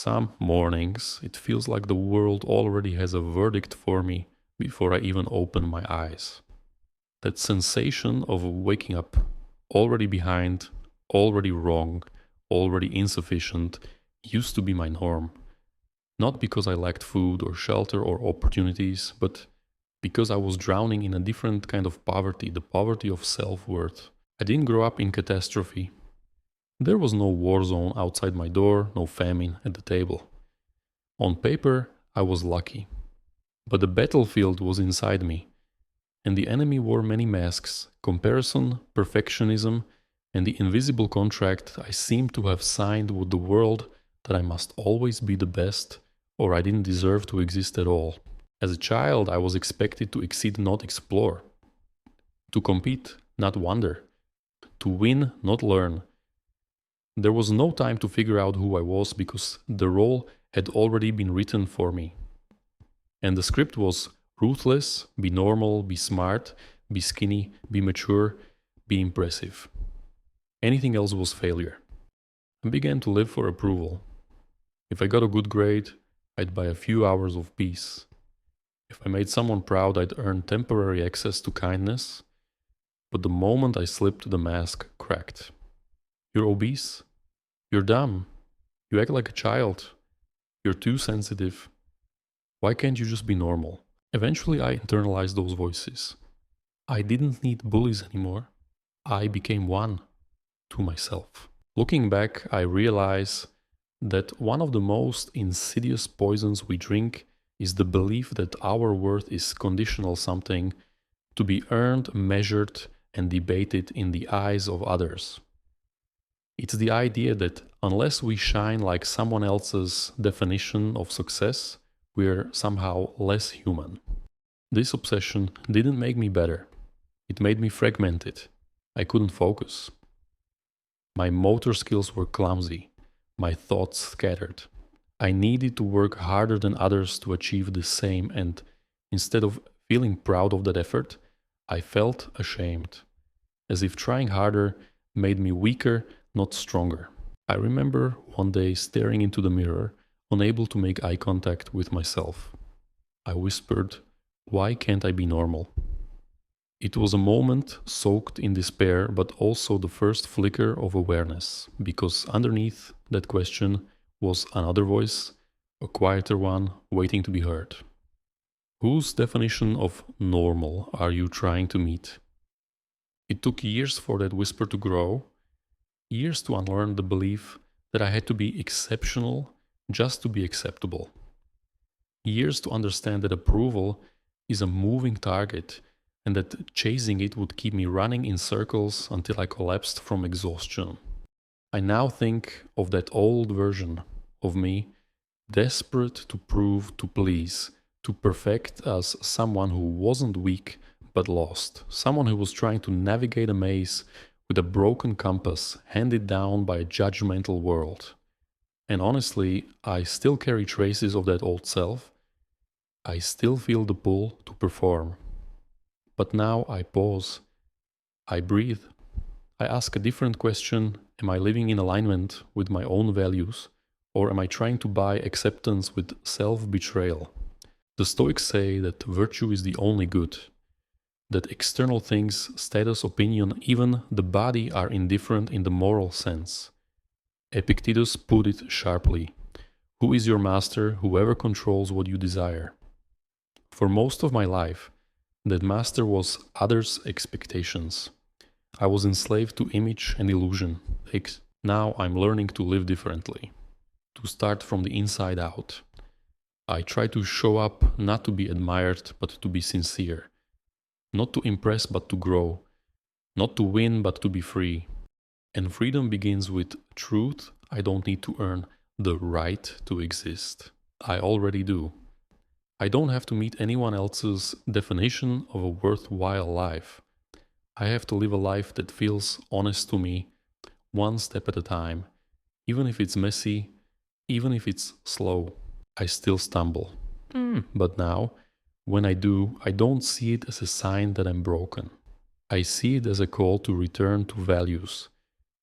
Some mornings, it feels like the world already has a verdict for me before I even open my eyes. That sensation of waking up already behind, already wrong, already insufficient used to be my norm. Not because I lacked food or shelter or opportunities, but because I was drowning in a different kind of poverty, the poverty of self worth. I didn't grow up in catastrophe. There was no war zone outside my door, no famine at the table. On paper, I was lucky. But the battlefield was inside me, and the enemy wore many masks: comparison, perfectionism, and the invisible contract I seemed to have signed with the world that I must always be the best, or I didn't deserve to exist at all. As a child, I was expected to exceed, not explore, to compete, not wonder, to win, not learn. There was no time to figure out who I was because the role had already been written for me. And the script was ruthless, be normal, be smart, be skinny, be mature, be impressive. Anything else was failure. I began to live for approval. If I got a good grade, I'd buy a few hours of peace. If I made someone proud, I'd earn temporary access to kindness. But the moment I slipped, the mask cracked. You're obese. You're dumb. You act like a child. You're too sensitive. Why can't you just be normal? Eventually, I internalized those voices. I didn't need bullies anymore. I became one to myself. Looking back, I realize that one of the most insidious poisons we drink is the belief that our worth is conditional, something to be earned, measured, and debated in the eyes of others. It's the idea that unless we shine like someone else's definition of success, we're somehow less human. This obsession didn't make me better. It made me fragmented. I couldn't focus. My motor skills were clumsy. My thoughts scattered. I needed to work harder than others to achieve the same, and instead of feeling proud of that effort, I felt ashamed, as if trying harder made me weaker, not stronger. I remember one day staring into the mirror, unable to make eye contact with myself. I whispered, "Why can't I be normal?" It was a moment soaked in despair, but also the first flicker of awareness, because underneath that question was another voice, a quieter one, waiting to be heard. Whose definition of normal are you trying to meet? It took years for that whisper to grow, years to unlearn the belief that I had to be exceptional just to be acceptable. Years to understand that approval is a moving target and that chasing it would keep me running in circles until I collapsed from exhaustion. I now think of that old version of me, desperate to prove, to please, to perfect as someone who wasn't weak but lost, someone who was trying to navigate a maze with a broken compass handed down by a judgmental world. And honestly, I still carry traces of that old self. I still feel the pull to perform. But now I pause. I breathe. I ask a different question. Am I living in alignment with my own values? Or am I trying to buy acceptance with self-betrayal? The Stoics say that virtue is the only good, that external things, status, opinion, even the body are indifferent in the moral sense. Epictetus put it sharply: "Who is your master? Whoever controls what you desire." For most of my life, that master was others' expectations. I was enslaved to image and illusion. Now I'm learning to live differently, to start from the inside out. I try to show up not to be admired, but to be sincere. Not to impress, but to grow. Not to win, but to be free. And freedom begins with truth. I don't need to earn the right to exist. I already do. I don't have to meet anyone else's definition of a worthwhile life. I have to live a life that feels honest to me, one step at a time. Even if it's messy, even if it's slow, I still stumble. But now, when I do, I don't see it as a sign that I'm broken. I see it as a call to return to values,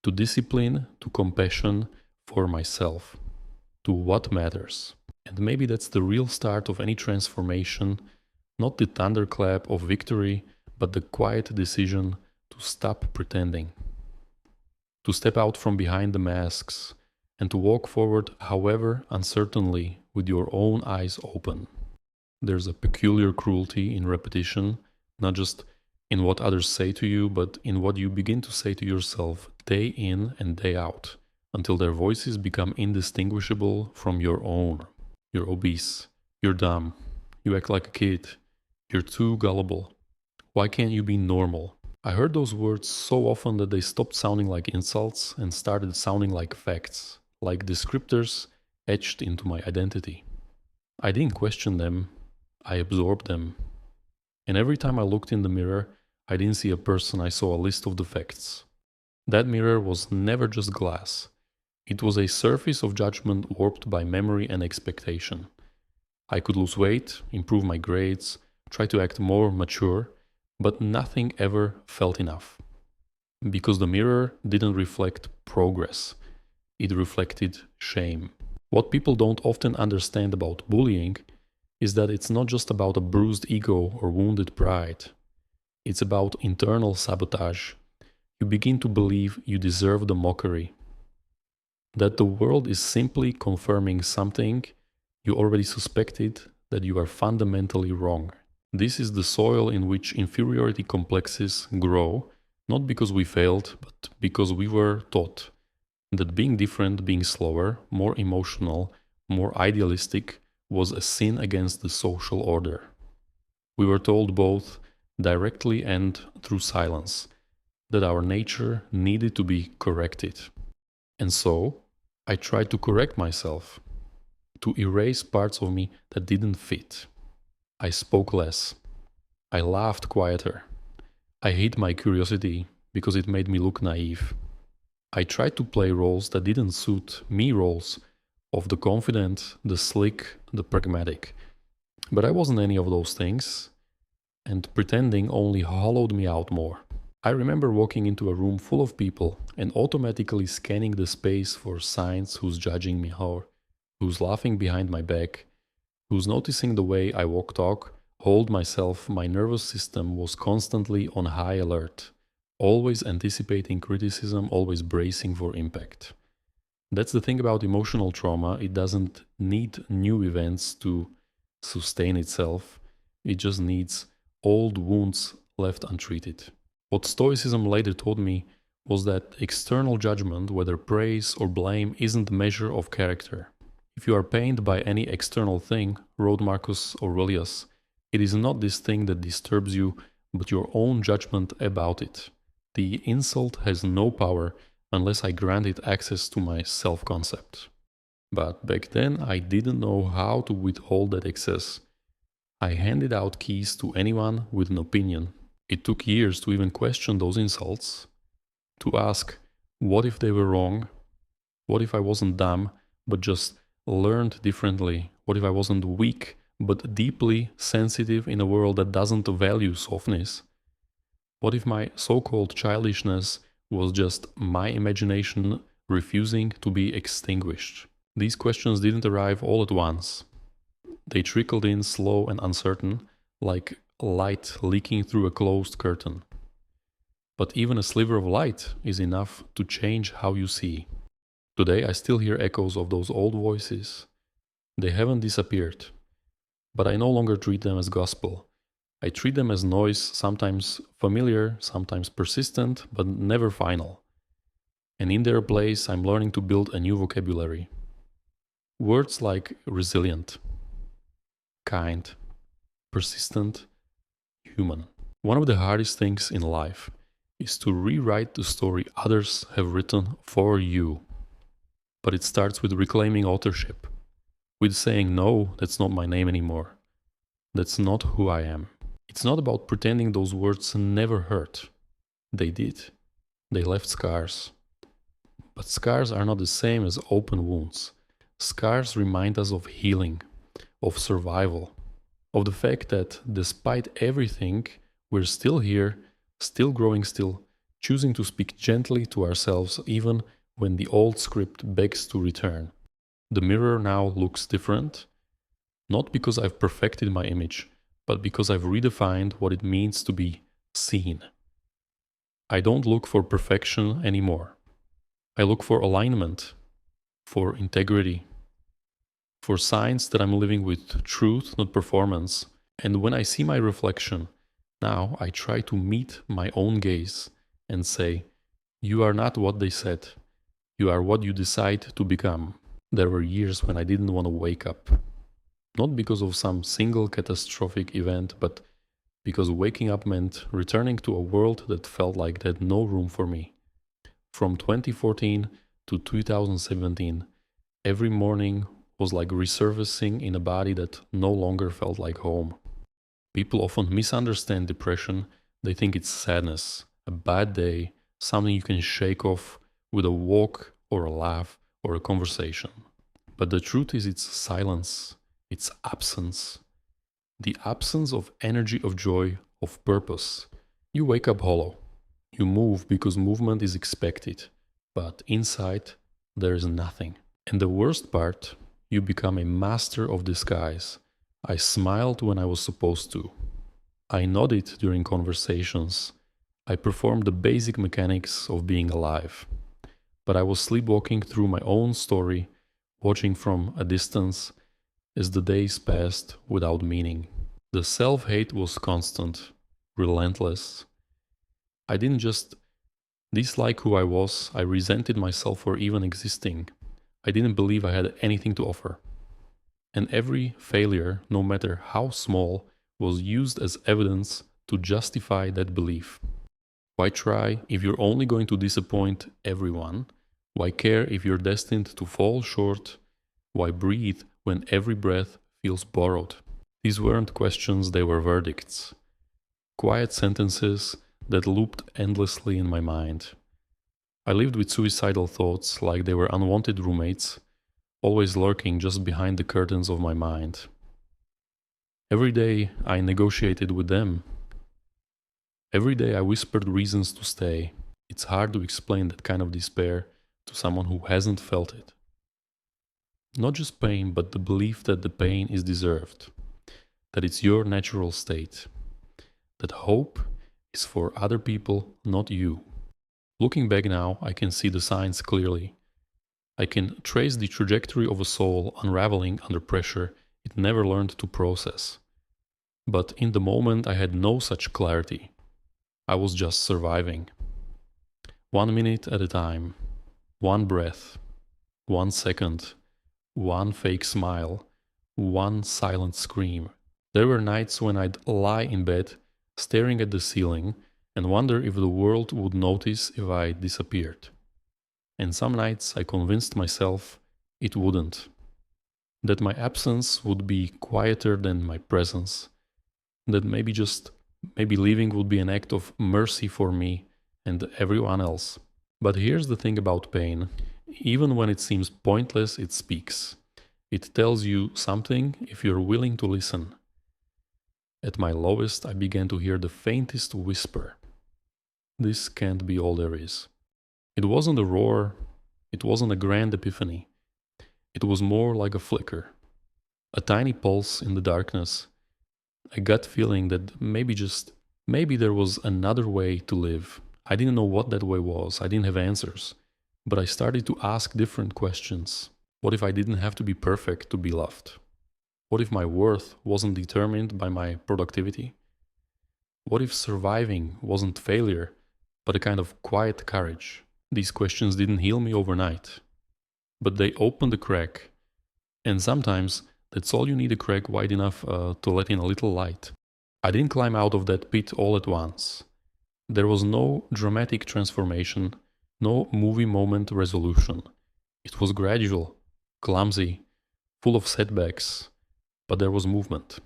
to discipline, to compassion for myself. to what matters. And maybe that's the real start of any transformation, not the thunderclap of victory, but the quiet decision to stop pretending, to step out from behind the masks, and to walk forward, however uncertainly, with your own eyes open. There's a peculiar cruelty in repetition, not just in what others say to you, but in what you begin to say to yourself day in and day out, until their voices become indistinguishable from your own. You're obese, you're dumb, you act like a kid, you're too gullible. Why can't you be normal? I heard those words so often that they stopped sounding like insults and started sounding like facts, like descriptors etched into my identity. I didn't question them, I absorbed them. And every time I looked in the mirror, I didn't see a person, I saw a list of the facts. That mirror was never just glass. It was a surface of judgment warped by memory and expectation. I could lose weight, improve my grades, try to act more mature, but nothing ever felt enough. Because the mirror didn't reflect progress, it reflected shame. What people don't often understand about bullying is that it's not just about a bruised ego or wounded pride. It's about internal sabotage. You begin to believe you deserve the mockery, that the world is simply confirming something you already suspected, that you are fundamentally wrong. This is the soil in which inferiority complexes grow, not because we failed, but because we were taught that being different, being slower, more emotional, more idealistic was a sin against the social order. We were told both directly and through silence that our nature needed to be corrected. And so, I tried to correct myself, to erase parts of me that didn't fit. I spoke less. I laughed quieter. I hid my curiosity because it made me look naive. I tried to play roles that didn't suit me, roles of the confident, the slick, the pragmatic. But I wasn't any of those things, and pretending only hollowed me out more. I remember walking into a room full of people and automatically scanning the space for signs: who's judging me, who's laughing behind my back, who's noticing the way I walk, talk, hold myself. My nervous system was constantly on high alert, always anticipating criticism, always bracing for impact. That's the thing about emotional trauma. It doesn't need new events to sustain itself. It just needs old wounds left untreated. What Stoicism later taught me was that external judgment, whether praise or blame, isn't the measure of character. If you are pained by any external thing, wrote Marcus Aurelius, it is not this thing that disturbs you, but your own judgment about it. The insult has no power unless I grant it access to my self-concept. But back then, I didn't know how to withhold that access. I handed out keys to anyone with an opinion. It took years to even question those insults, to ask, what if they were wrong? What if I wasn't dumb, but just learned differently? What if I wasn't weak, but deeply sensitive in a world that doesn't value softness? What if my so-called childishness was just my imagination refusing to be extinguished? These questions didn't arrive all at once. They trickled in slow and uncertain, like light leaking through a closed curtain. But even a sliver of light is enough to change how you see. Today I still hear echoes of those old voices. They haven't disappeared, but I no longer treat them as gospel. I treat them as noise, sometimes familiar, sometimes persistent, but never final. And in their place, I'm learning to build a new vocabulary. Words like resilient, kind, persistent, human. One of the hardest things in life is to rewrite the story others have written for you. But it starts with reclaiming authorship, with saying, no, that's not my name anymore. That's not who I am. It's not about pretending those words never hurt. They did. They left scars. But scars are not the same as open wounds. Scars remind us of healing, of survival, of the fact that despite everything, we're still here, still growing, still choosing to speak gently to ourselves even when the old script begs to return. The mirror now looks different, not because I've perfected my image, but because I've redefined what it means to be seen. I don't look for perfection anymore. I look for alignment, for integrity, for signs that I'm living with truth, not performance. And when I see my reflection, now I try to meet my own gaze and say, "You are not what they said. You are what you decide to become." There were years when I didn't want to wake up. Not because of some single catastrophic event, but because waking up meant returning to a world that felt like it had no room for me. From 2014 to 2017, every morning was like resurfacing in a body that no longer felt like home. People often misunderstand depression. They think it's sadness, a bad day, something you can shake off with a walk or a laugh or a conversation. But the truth is, it's silence, it's absence. The absence of energy, of joy, of purpose. You wake up hollow. You move because movement is expected, but inside there is nothing. And the worst part, you become a master of disguise. I smiled when I was supposed to. I nodded during conversations. I performed the basic mechanics of being alive. But I was sleepwalking through my own story, watching from a distance as the days passed without meaning. The self-hate was constant, relentless. I didn't just dislike who I was, I resented myself for even existing. I didn't believe I had anything to offer. And every failure, no matter how small, was used as evidence to justify that belief. Why try if you're only going to disappoint everyone? Why care if you're destined to fall short? Why breathe when every breath feels borrowed? These weren't questions, they were verdicts. Quiet sentences that looped endlessly in my mind. I lived with suicidal thoughts like they were unwanted roommates, always lurking just behind the curtains of my mind. Every day I negotiated with them. Every day I whispered reasons to stay. It's hard to explain that kind of despair to someone who hasn't felt it. Not just pain, but the belief that the pain is deserved, that it's your natural state, that hope is for other people, not you. Looking back now, I can see the signs clearly. I can trace the trajectory of a soul unraveling under pressure it never learned to process. But in the moment, I had no such clarity. I was just surviving. 1 minute at a time, one breath, 1 second, one fake smile, one silent scream. There were nights when I'd lie in bed, staring at the ceiling, and wonder if the world would notice if I disappeared. And some nights I convinced myself it wouldn't. That my absence would be quieter than my presence. That maybe leaving would be an act of mercy for me and everyone else. But here's the thing about pain. Even when it seems pointless, it speaks. It tells you something if you're willing to listen. At my lowest, I began to hear the faintest whisper. This can't be all there is. It wasn't a roar, it wasn't a grand epiphany. It was more like a flicker, a tiny pulse in the darkness, a gut feeling that maybe there was another way to live. I didn't know what that way was, I didn't have answers, but I started to ask different questions. What if I didn't have to be perfect to be loved? What if my worth wasn't determined by my productivity? What if surviving wasn't failure, but a kind of quiet courage? These questions didn't heal me overnight, but they opened a crack. And sometimes that's all you need, a crack wide enough to let in a little light. I didn't climb out of that pit all at once. There was no dramatic transformation, no movie moment resolution. It was gradual, clumsy, full of setbacks, but there was movement.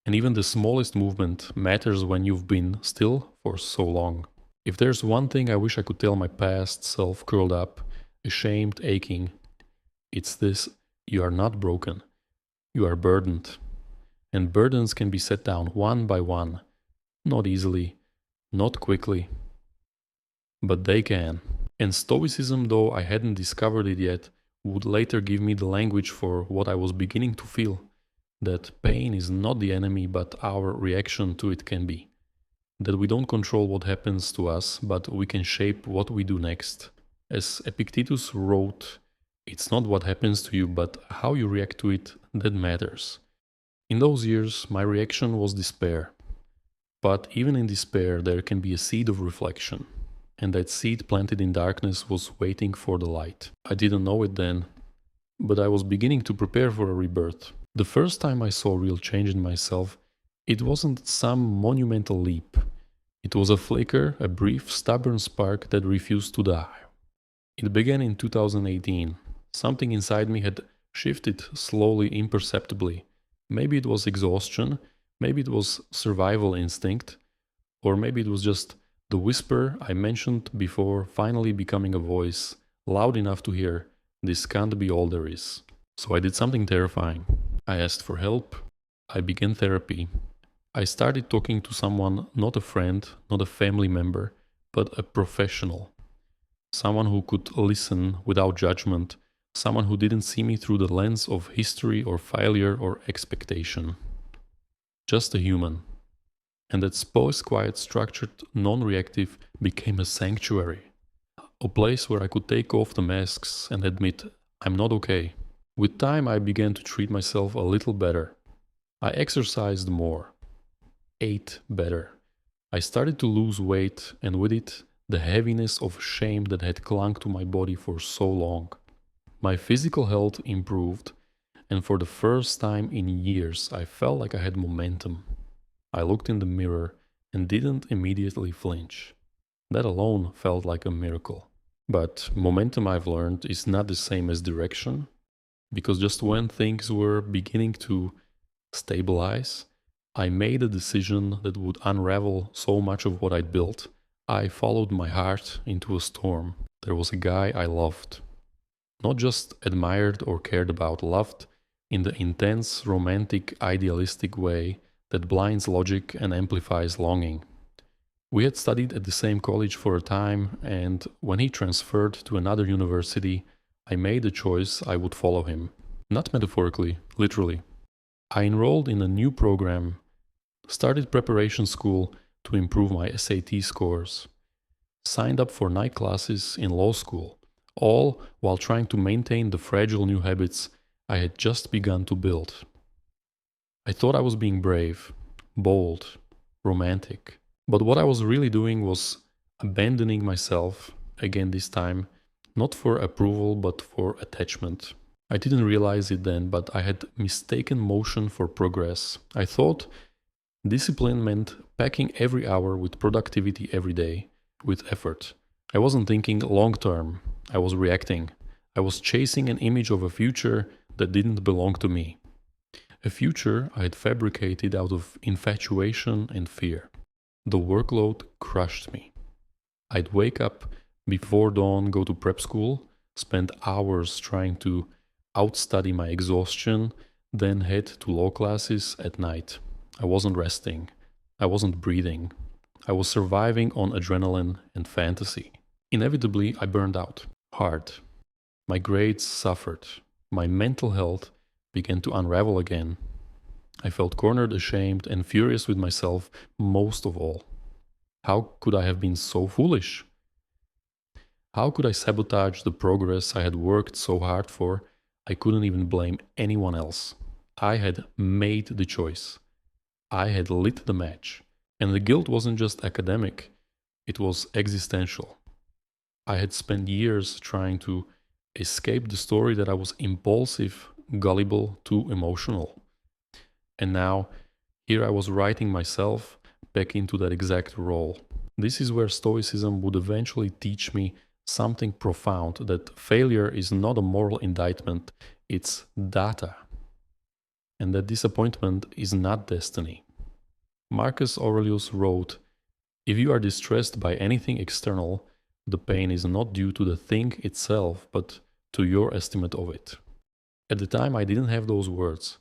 And even the smallest movement matters when you've been still for so long. If there's one thing I wish I could tell my past self curled up, ashamed, aching, it's this: you are not broken. You are burdened. And burdens can be set down one by one. Not easily, not quickly, but they can. And Stoicism, though I hadn't discovered it yet, would later give me the language for what I was beginning to feel, that pain is not the enemy, but our reaction to it can be. That we don't control what happens to us, but we can shape what we do next. As Epictetus wrote, it's not what happens to you, but how you react to it that matters. In those years, my reaction was despair. But even in despair, there can be a seed of reflection. And that seed planted in darkness was waiting for the light. I didn't know it then, but I was beginning to prepare for a rebirth. The first time I saw real change in myself, it wasn't some monumental leap. It was a flicker, a brief, stubborn spark that refused to die. It began in 2018. Something inside me had shifted slowly, imperceptibly. Maybe it was exhaustion, maybe it was survival instinct, or maybe it was just the whisper I mentioned before finally becoming a voice, loud enough to hear, this can't be all there is. So I did something terrifying. I asked for help. I began therapy. I started talking to someone, not a friend, not a family member, but a professional. Someone who could listen without judgment, someone who didn't see me through the lens of history or failure or expectation. Just a human. And that space, quiet, structured, non-reactive, became a sanctuary. A place where I could take off the masks and admit I'm not okay. With time, I began to treat myself a little better. I exercised more, ate better. I started to lose weight, and with it, the heaviness of shame that had clung to my body for so long. My physical health improved, and for the first time in years, I felt like I had momentum. I looked in the mirror and didn't immediately flinch. That alone felt like a miracle. But momentum, I've learned, is not the same as direction, because just when things were beginning to stabilize, I made a decision that would unravel so much of what I'd built. I followed my heart into a storm. There was a guy I loved. Not just admired or cared about, loved in the intense, romantic, idealistic way that blinds logic and amplifies longing. We had studied at the same college for a time, and when he transferred to another university, I made a choice I would follow him. Not metaphorically, literally. I enrolled in a new program, started preparation school to improve my SAT scores, signed up for night classes in law school, all while trying to maintain the fragile new habits I had just begun to build. I thought I was being brave, bold, romantic, but what I was really doing was abandoning myself, again this time, not for approval but for attachment. I didn't realize it then, but I had mistaken motion for progress. I thought discipline meant packing every hour with productivity every day, with effort. I wasn't thinking long term, I was reacting. I was chasing an image of a future that didn't belong to me. A future I had fabricated out of infatuation and fear. The workload crushed me. I'd wake up before dawn, go to prep school, spend hours trying to outstudy my exhaustion, then head to law classes at night. I wasn't resting. I wasn't breathing. I was surviving on adrenaline and fantasy. Inevitably, I burned out. Hard. My grades suffered. My mental health began to unravel again. I felt cornered, ashamed, and furious with myself most of all. How could I have been so foolish? How could I sabotage the progress I had worked so hard for? I couldn't even blame anyone else. I had made the choice. I had lit the match. And the guilt wasn't just academic, it was existential. I had spent years trying to escape the story that I was impulsive, gullible, too emotional. And now, here I was writing myself back into that exact role. This is where Stoicism would eventually teach me something profound, that failure is not a moral indictment, it's data. And that disappointment is not destiny. Marcus Aurelius wrote, "If you are distressed by anything external, the pain is not due to the thing itself, but to your estimate of it." At the time, I didn't have those words,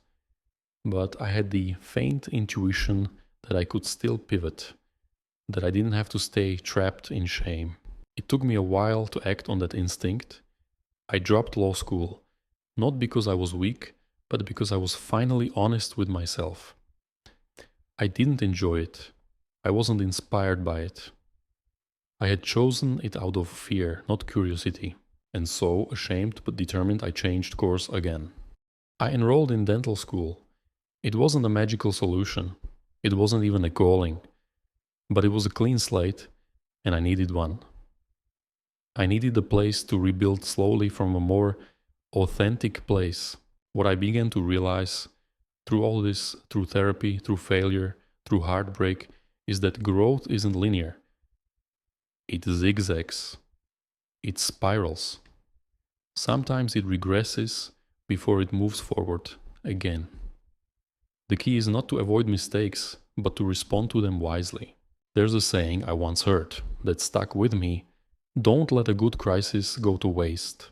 but I had the faint intuition that I could still pivot, that I didn't have to stay trapped in shame. It took me a while to act on that instinct, I dropped law school, not because I was weak, but because I was finally honest with myself. I didn't enjoy it. I wasn't inspired by it. I had chosen it out of fear, not curiosity, and so, ashamed but determined, I changed course again. I enrolled in dental school. It wasn't a magical solution. It wasn't even a calling, but it was a clean slate, and I needed one. I needed a place to rebuild slowly from a more authentic place. What I began to realize through all this, through therapy, through failure, through heartbreak, is that growth isn't linear. It zigzags, it spirals. Sometimes it regresses before it moves forward again. The key is not to avoid mistakes, but to respond to them wisely. There's a saying I once heard that stuck with me: don't let a good crisis go to waste.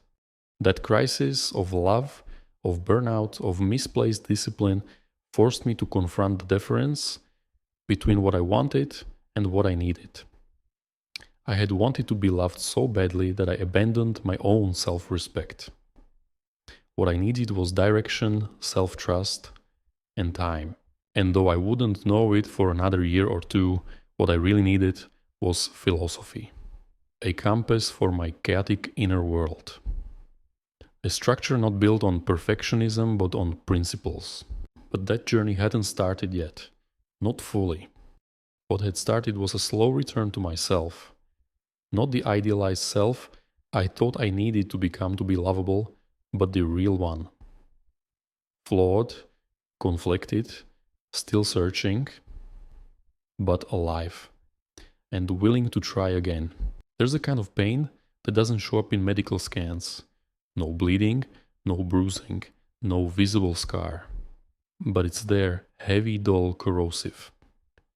That crisis of love, of burnout, of misplaced discipline forced me to confront the difference between what I wanted and what I needed. I had wanted to be loved so badly that I abandoned my own self-respect. What I needed was direction, self-trust, and time. And though I wouldn't know it for another year or two, what I really needed was philosophy. A compass for my chaotic inner world. A structure not built on perfectionism but on principles. But that journey hadn't started yet. Not fully. What had started was a slow return to myself. Not the idealized self I thought I needed to become to be lovable, but the real one. Flawed, conflicted, still searching, but alive, and willing to try again. There's a kind of pain that doesn't show up in medical scans. No bleeding, no bruising, no visible scar. But it's there, heavy, dull, corrosive.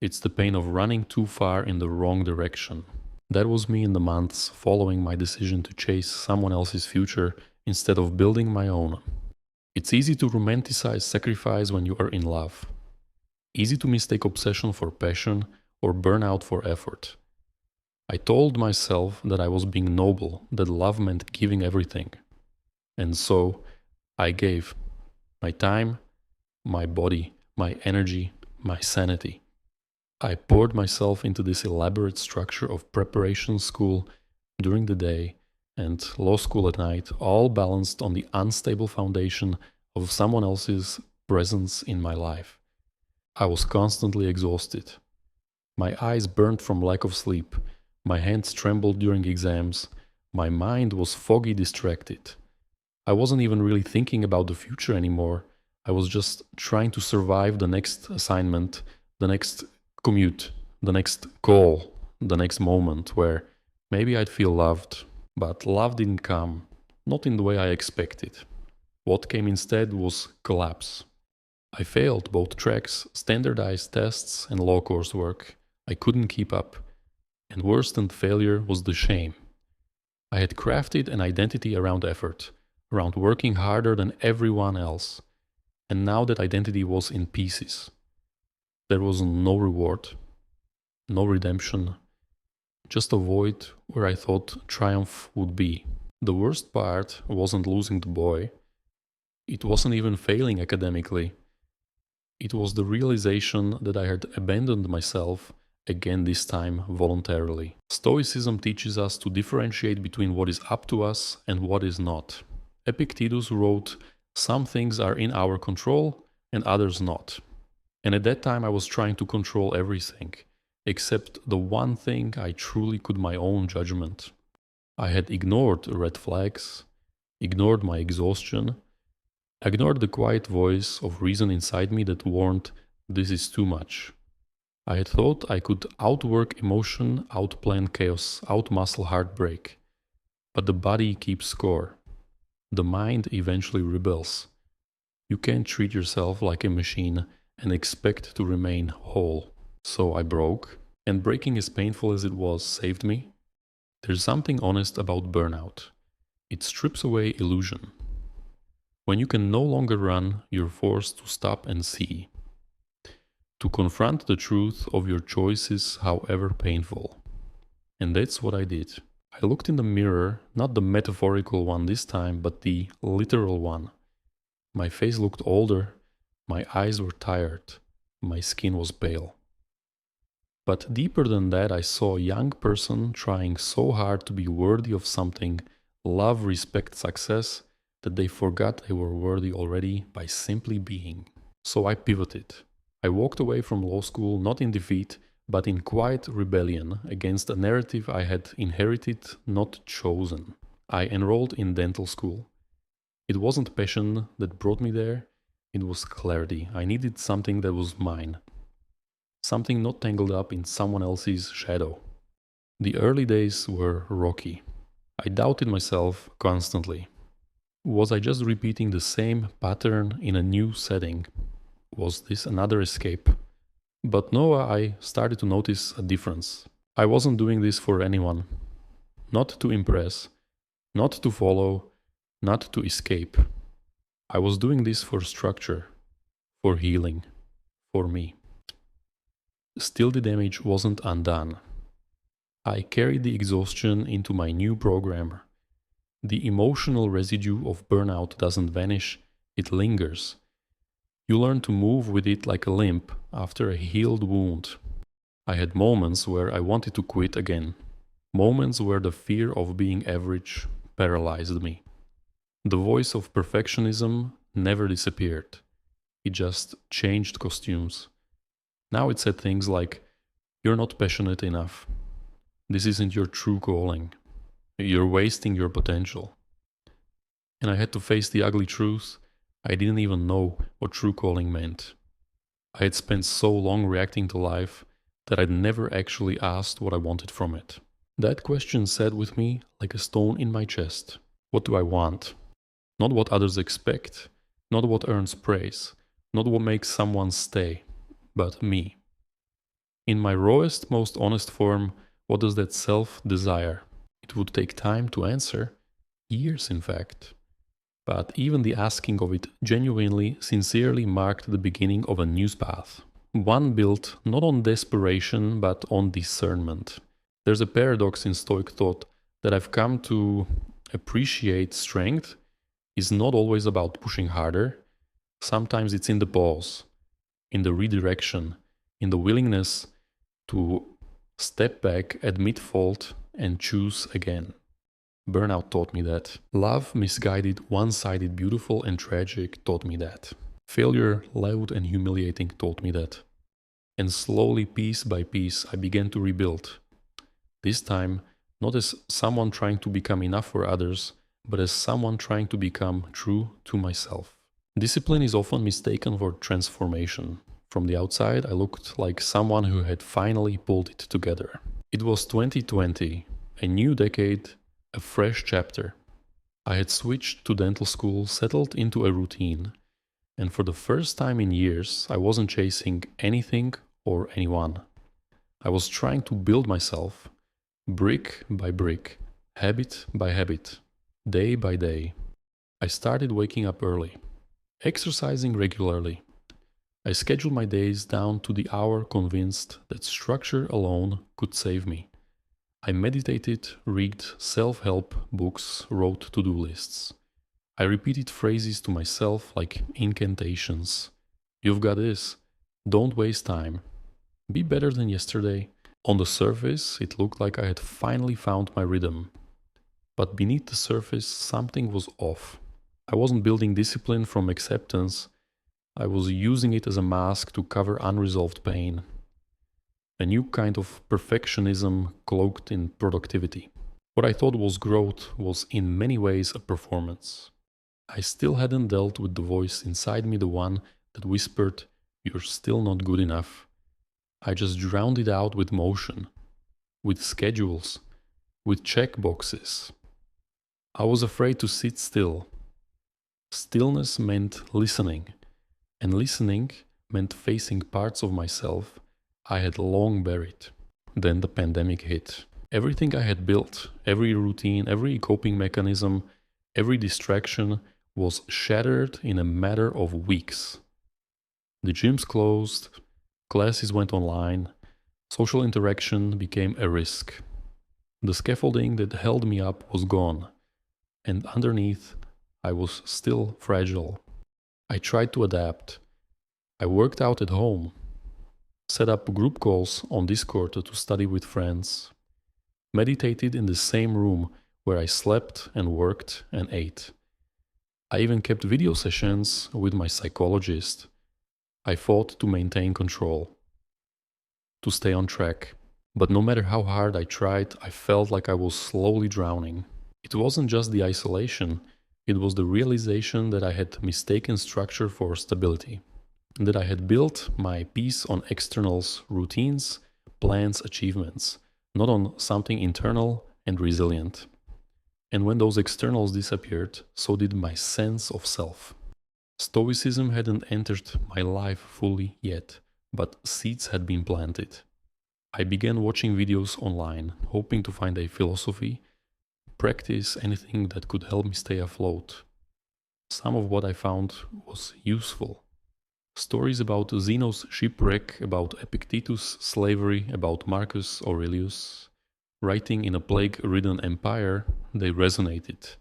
It's the pain of running too far in the wrong direction. That was me in the months following my decision to chase someone else's future instead of building my own. It's easy to romanticize sacrifice when you are in love. Easy to mistake obsession for passion or burnout for effort. I told myself that I was being noble, that love meant giving everything. And so I gave my time, my body, my energy, my sanity. I poured myself into this elaborate structure of preparation school during the day and law school at night, all balanced on the unstable foundation of someone else's presence in my life. I was constantly exhausted. My eyes burned from lack of sleep. My hands trembled during exams. My mind was foggy, distracted. I wasn't even really thinking about the future anymore. I was just trying to survive the next assignment, the next commute, the next call, the next moment where maybe I'd feel loved. But love didn't come, not in the way I expected. What came instead was collapse. I failed both tracks, standardized tests, and law coursework. I couldn't keep up. And worse than failure was the shame. I had crafted an identity around effort, around working harder than everyone else. And now that identity was in pieces. There was no reward, no redemption, just a void where I thought triumph would be. The worst part wasn't losing the boy. It wasn't even failing academically. It was the realization that I had abandoned myself, again this time voluntarily. Stoicism teaches us to differentiate between what is up to us and what is not. Epictetus wrote, "Some things are in our control and others not." And at that time I was trying to control everything, except the one thing I truly could, my own judgment. I had ignored red flags, ignored my exhaustion, ignored the quiet voice of reason inside me that warned, this is too much. I had thought I could outwork emotion, outplan chaos, outmuscle heartbreak. But the body keeps score. The mind eventually rebels. You can't treat yourself like a machine and expect to remain whole. So I broke, and breaking, as painful as it was, saved me. There's something honest about burnout. It strips away illusion. When you can no longer run, you're forced to stop and see. To confront the truth of your choices, however painful. And that's what I did. I looked in the mirror, not the metaphorical one this time, but the literal one. My face looked older, my eyes were tired, my skin was pale. But deeper than that, I saw a young person trying so hard to be worthy of something, love, respect, success, that they forgot they were worthy already by simply being. So I pivoted. I walked away from law school not in defeat, but in quiet rebellion against a narrative I had inherited, not chosen. I enrolled in dental school. It wasn't passion that brought me there, it was clarity. I needed something that was mine, something not tangled up in someone else's shadow. The early days were rocky. I doubted myself constantly. Was I just repeating the same pattern in a new setting? Was this another escape? But no, I started to notice a difference. I wasn't doing this for anyone. Not to impress, not to follow, not to escape. I was doing this for structure, for healing, for me. Still, the damage wasn't undone. I carried the exhaustion into my new program. The emotional residue of burnout doesn't vanish, it lingers. You learn to move with it like a limp after a healed wound. I had moments where I wanted to quit again. Moments where the fear of being average paralyzed me. The voice of perfectionism never disappeared. It just changed costumes. Now it said things like, "You're not passionate enough. This isn't your true calling. You're wasting your potential." And I had to face the ugly truth. I didn't even know what true calling meant. I had spent so long reacting to life that I'd never actually asked what I wanted from it. That question sat with me like a stone in my chest. What do I want? Not what others expect, not what earns praise, not what makes someone stay, but me. In my rawest, most honest form, what does that self desire? It would take time to answer, years in fact. But even the asking of it genuinely, sincerely marked the beginning of a new path. One built not on desperation, but on discernment. There's a paradox in Stoic thought that I've come to appreciate. Strength is not always about pushing harder. Sometimes it's in the pause, in the redirection, in the willingness to step back, admit fault, and choose again. Burnout taught me that. Love, misguided, one-sided, beautiful and tragic, taught me that. Failure, loud and humiliating, taught me that. And slowly, piece by piece, I began to rebuild. This time, not as someone trying to become enough for others, but as someone trying to become true to myself. Discipline is often mistaken for transformation. From the outside, I looked like someone who had finally pulled it together. It was 2020, a new decade, a fresh chapter. I had switched to dental school, settled into a routine, and for the first time in years, I wasn't chasing anything or anyone. I was trying to build myself, brick by brick, habit by habit, day by day. I started waking up early, exercising regularly. I scheduled my days down to the hour, convinced that structure alone could save me. I meditated, read self-help books, wrote to-do lists. I repeated phrases to myself like incantations. You've got this. Don't waste time. Be better than yesterday. On the surface, it looked like I had finally found my rhythm. But beneath the surface, something was off. I wasn't building discipline from acceptance. I was using it as a mask to cover unresolved pain. A new kind of perfectionism cloaked in productivity. What I thought was growth was in many ways a performance. I still hadn't dealt with the voice inside me, the one that whispered, "You're still not good enough." I just drowned it out with motion, with schedules, with checkboxes. I was afraid to sit still. Stillness meant listening, and listening meant facing parts of myself I had long buried. Then the pandemic hit. Everything I had built, every routine, every coping mechanism, every distraction was shattered in a matter of weeks. The gyms closed, classes went online, social interaction became a risk. The scaffolding that held me up was gone, and underneath, I was still fragile. I tried to adapt. I worked out at home, set up group calls on Discord to study with friends, meditated in the same room where I slept and worked and ate. I even kept video sessions with my psychologist. I fought to maintain control, to stay on track. But no matter how hard I tried, I felt like I was slowly drowning. It wasn't just the isolation, it was the realization that I had mistaken structure for stability, that I had built my peace on externals, routines, plans, achievements, not on something internal and resilient. And when those externals disappeared, so did my sense of self. Stoicism hadn't entered my life fully yet, but seeds had been planted. I began watching videos online, hoping to find a philosophy, practice anything that could help me stay afloat. Some of what I found was useful. Stories about Zeno's shipwreck, about Epictetus' slavery, about Marcus Aurelius, writing in a plague-ridden empire, they resonated.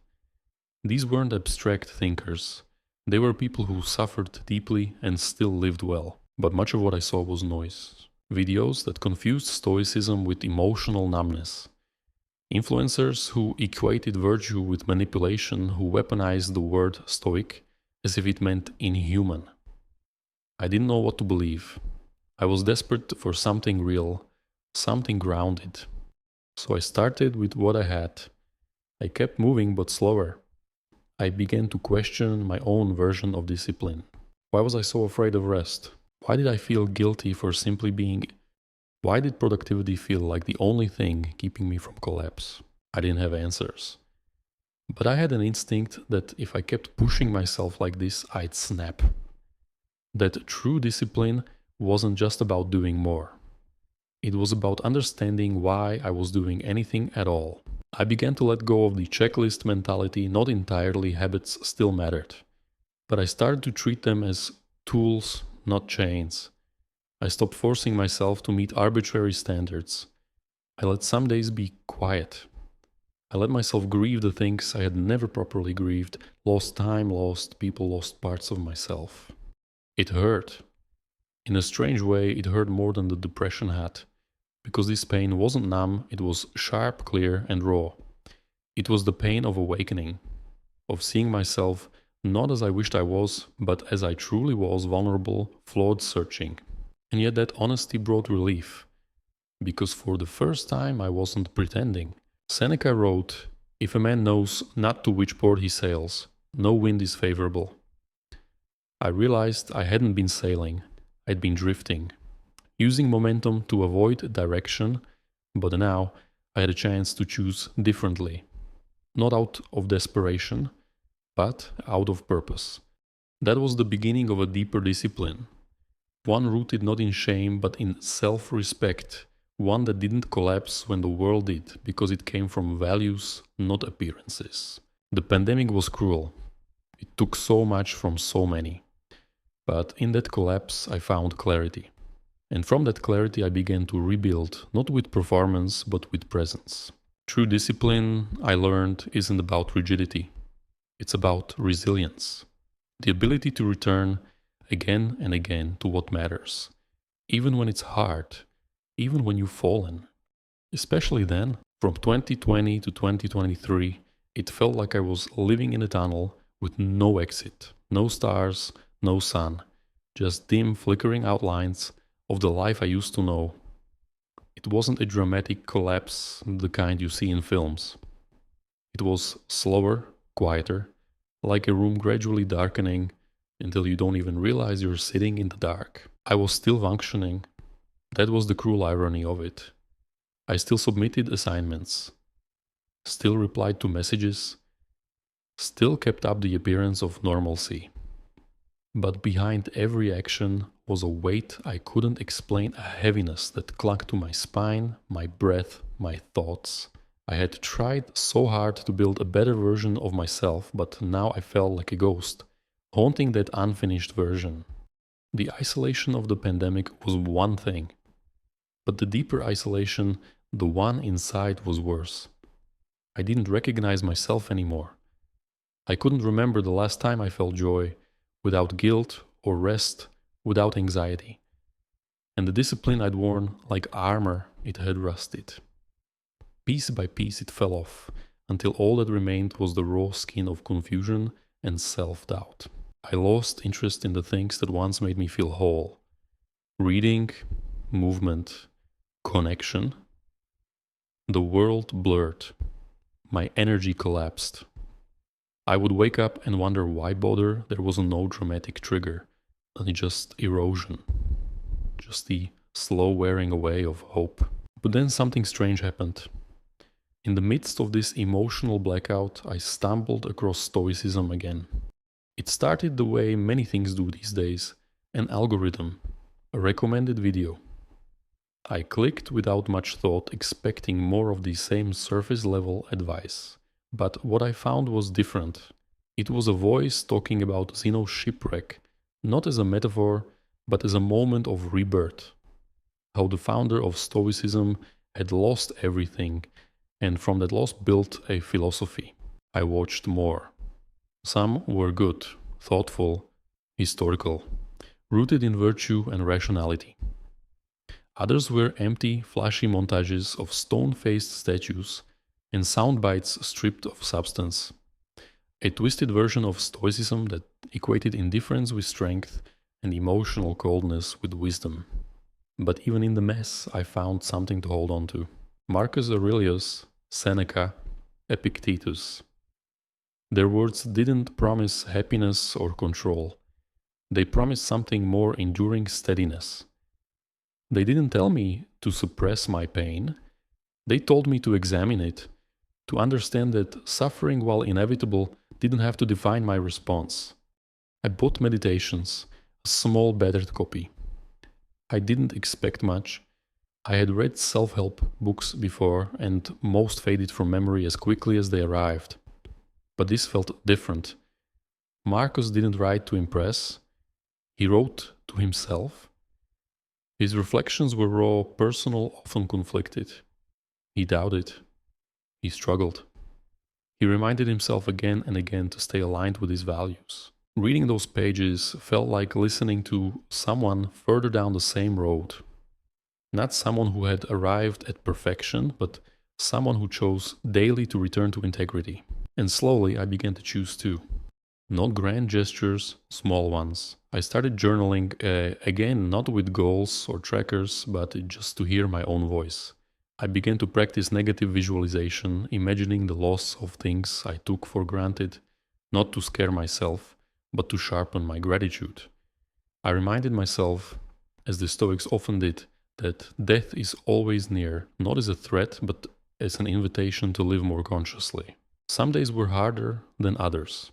These weren't abstract thinkers. They were people who suffered deeply and still lived well. But much of what I saw was noise. Videos that confused Stoicism with emotional numbness. Influencers who equated virtue with manipulation, who weaponized the word Stoic as if it meant inhuman. I didn't know what to believe. I was desperate for something real, something grounded. So I started with what I had. I kept moving but slower. I began to question my own version of discipline. Why was I so afraid of rest? Why did I feel guilty for simply being? Why did productivity feel like the only thing keeping me from collapse? I didn't have answers. But I had an instinct that if I kept pushing myself like this, I'd snap. That true discipline wasn't just about doing more. It was about understanding why I was doing anything at all. I began to let go of the checklist mentality. Not entirely, habits still mattered. But I started to treat them as tools, not chains. I stopped forcing myself to meet arbitrary standards. I let some days be quiet. I let myself grieve the things I had never properly grieved, lost time, lost people, lost parts of myself. It hurt. In a strange way, it hurt more than the depression had. Because this pain wasn't numb, it was sharp, clear, and raw. It was the pain of awakening, of seeing myself not as I wished I was, but as I truly was, vulnerable, flawed, searching. And yet that honesty brought relief, because for the first time I wasn't pretending. Seneca wrote, "If a man knows not to which port he sails, no wind is favorable." I realized I hadn't been sailing, I'd been drifting, using momentum to avoid direction, but now I had a chance to choose differently. Not out of desperation, but out of purpose. That was the beginning of a deeper discipline. One rooted not in shame, but in self-respect. One that didn't collapse when the world did, because it came from values, not appearances. The pandemic was cruel. It took so much from so many. But in that collapse, I found clarity. And from that clarity, I began to rebuild, not with performance, but with presence. True discipline, I learned, isn't about rigidity. It's about resilience. The ability to return again and again to what matters. Even when it's hard, even when you've fallen. Especially then, from 2020 to 2023, it felt like I was living in a tunnel with no exit, no stars, no sun, just dim flickering outlines of the life I used to know. It wasn't a dramatic collapse, the kind you see in films. It was slower, quieter, like a room gradually darkening until you don't even realize you're sitting in the dark. I was still functioning. That was the cruel irony of it. I still submitted assignments, still replied to messages, still kept up the appearance of normalcy. But behind every action was a weight I couldn't explain, a heaviness that clung to my spine, my breath, my thoughts. I had tried so hard to build a better version of myself, but now I felt like a ghost, haunting that unfinished version. The isolation of the pandemic was one thing, but the deeper isolation, The one inside was worse. I didn't recognize myself anymore. I couldn't remember the last time I felt joy, without guilt or rest, without anxiety. And the discipline I'd worn like armor, it had rusted. Piece by piece it fell off, until all that remained was the raw skin of confusion and self-doubt. I lost interest in the things that once made me feel whole. Reading, movement, connection. The world blurred. My energy collapsed. I would wake up and wonder why bother. There was no dramatic trigger, only just erosion. Just the slow wearing away of hope. But then something strange happened. In the midst of this emotional blackout, I stumbled across Stoicism again. It started the way many things do these days, an algorithm, a recommended video. I clicked without much thought, expecting more of the same surface level advice. But what I found was different. It was a voice talking about Zeno's shipwreck, not as a metaphor, but as a moment of rebirth. How the founder of Stoicism had lost everything, and from that loss built a philosophy. I watched more. Some were good, thoughtful, historical, rooted in virtue and rationality. Others were empty, flashy montages of stone-faced statues and sound bites stripped of substance. A twisted version of Stoicism that equated indifference with strength and emotional coldness with wisdom. But even in the mess, I found something to hold on to. Marcus Aurelius, Seneca, Epictetus. Their words didn't promise happiness or control. They promised something more enduring steadiness. They didn't tell me to suppress my pain. They told me to examine it, to understand that suffering, while inevitable, didn't have to define my response. I bought Meditations, a small battered copy. I didn't expect much. I had read self-help books before, and most faded from memory as quickly as they arrived. But this felt different. Marcus didn't write to impress. He wrote to himself. His reflections were raw, personal, often conflicted. He doubted. He struggled. He reminded himself again and again to stay aligned with his values. Reading those pages felt like listening to someone further down the same road. Not someone who had arrived at perfection, but someone who chose daily to return to integrity. And slowly I began to choose too. Not grand gestures, small ones. I started journaling, again, not with goals or trackers, but just to hear my own voice. I began to practice negative visualization, imagining the loss of things I took for granted, not to scare myself, but to sharpen my gratitude. I reminded myself, as the Stoics often did, that death is always near, not as a threat, but as an invitation to live more consciously. Some days were harder than others.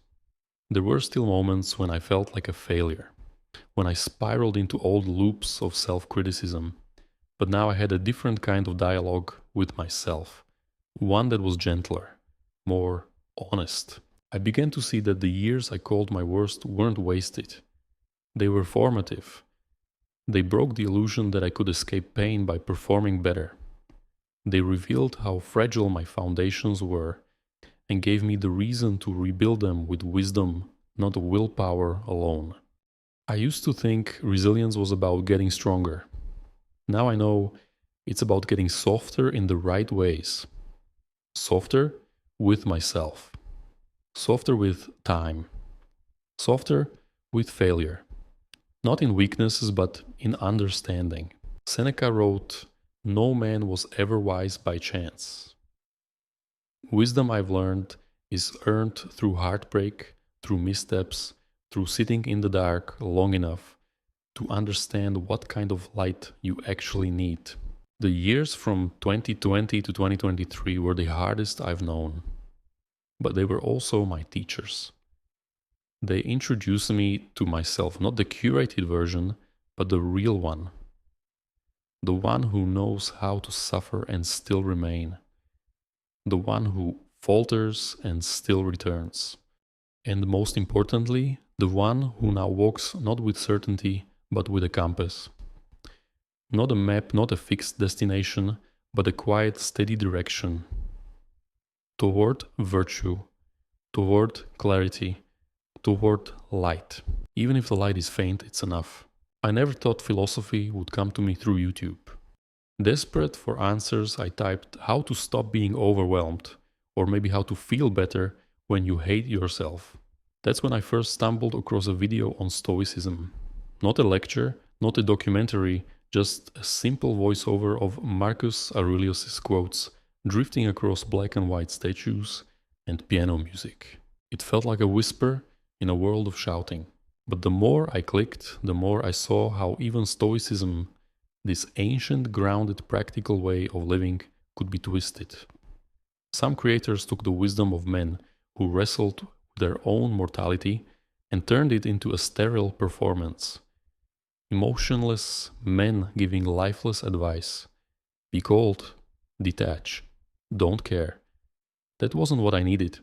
There were still moments when I felt like a failure, when I spiraled into old loops of self-criticism. But now I had a different kind of dialogue with myself, one that was gentler, more honest. I began to see that the years I called my worst weren't wasted. They were formative. They broke the illusion that I could escape pain by performing better. They revealed how fragile my foundations were and gave me the reason to rebuild them with wisdom, not willpower alone. I used to think resilience was about getting stronger. Now I know it's about getting softer in the right ways. Softer with myself. Softer with time. Softer with failure. Not in weaknesses, but in understanding. Seneca wrote, "No man was ever wise by chance." Wisdom I've learned is earned through heartbreak, through missteps, through sitting in the dark long enough to understand what kind of light you actually need. The years from 2020 to 2023 were the hardest I've known, but they were also my teachers. They introduced me to myself, not the curated version, but the real one. The one who knows how to suffer and still remain. The one who falters and still returns. And most importantly, the one who now walks not with certainty, but with a compass. Not a map, not a fixed destination, but a quiet, steady direction toward virtue, toward clarity, toward light. Even if the light is faint, it's enough. I never thought philosophy would come to me through YouTube. Desperate for answers, I typed how to stop being overwhelmed, or maybe how to feel better when you hate yourself. That's when I first stumbled across a video on Stoicism. Not a lecture, not a documentary, just a simple voiceover of Marcus Aurelius' quotes drifting across black and white statues and piano music. It felt like a whisper in a world of shouting. But the more I clicked, the more I saw how even Stoicism, this ancient, grounded, practical way of living, could be twisted. Some creators took the wisdom of men who wrestled with their own mortality and turned it into a sterile performance. Emotionless men giving lifeless advice. Be cold, detach, don't care. That wasn't what I needed.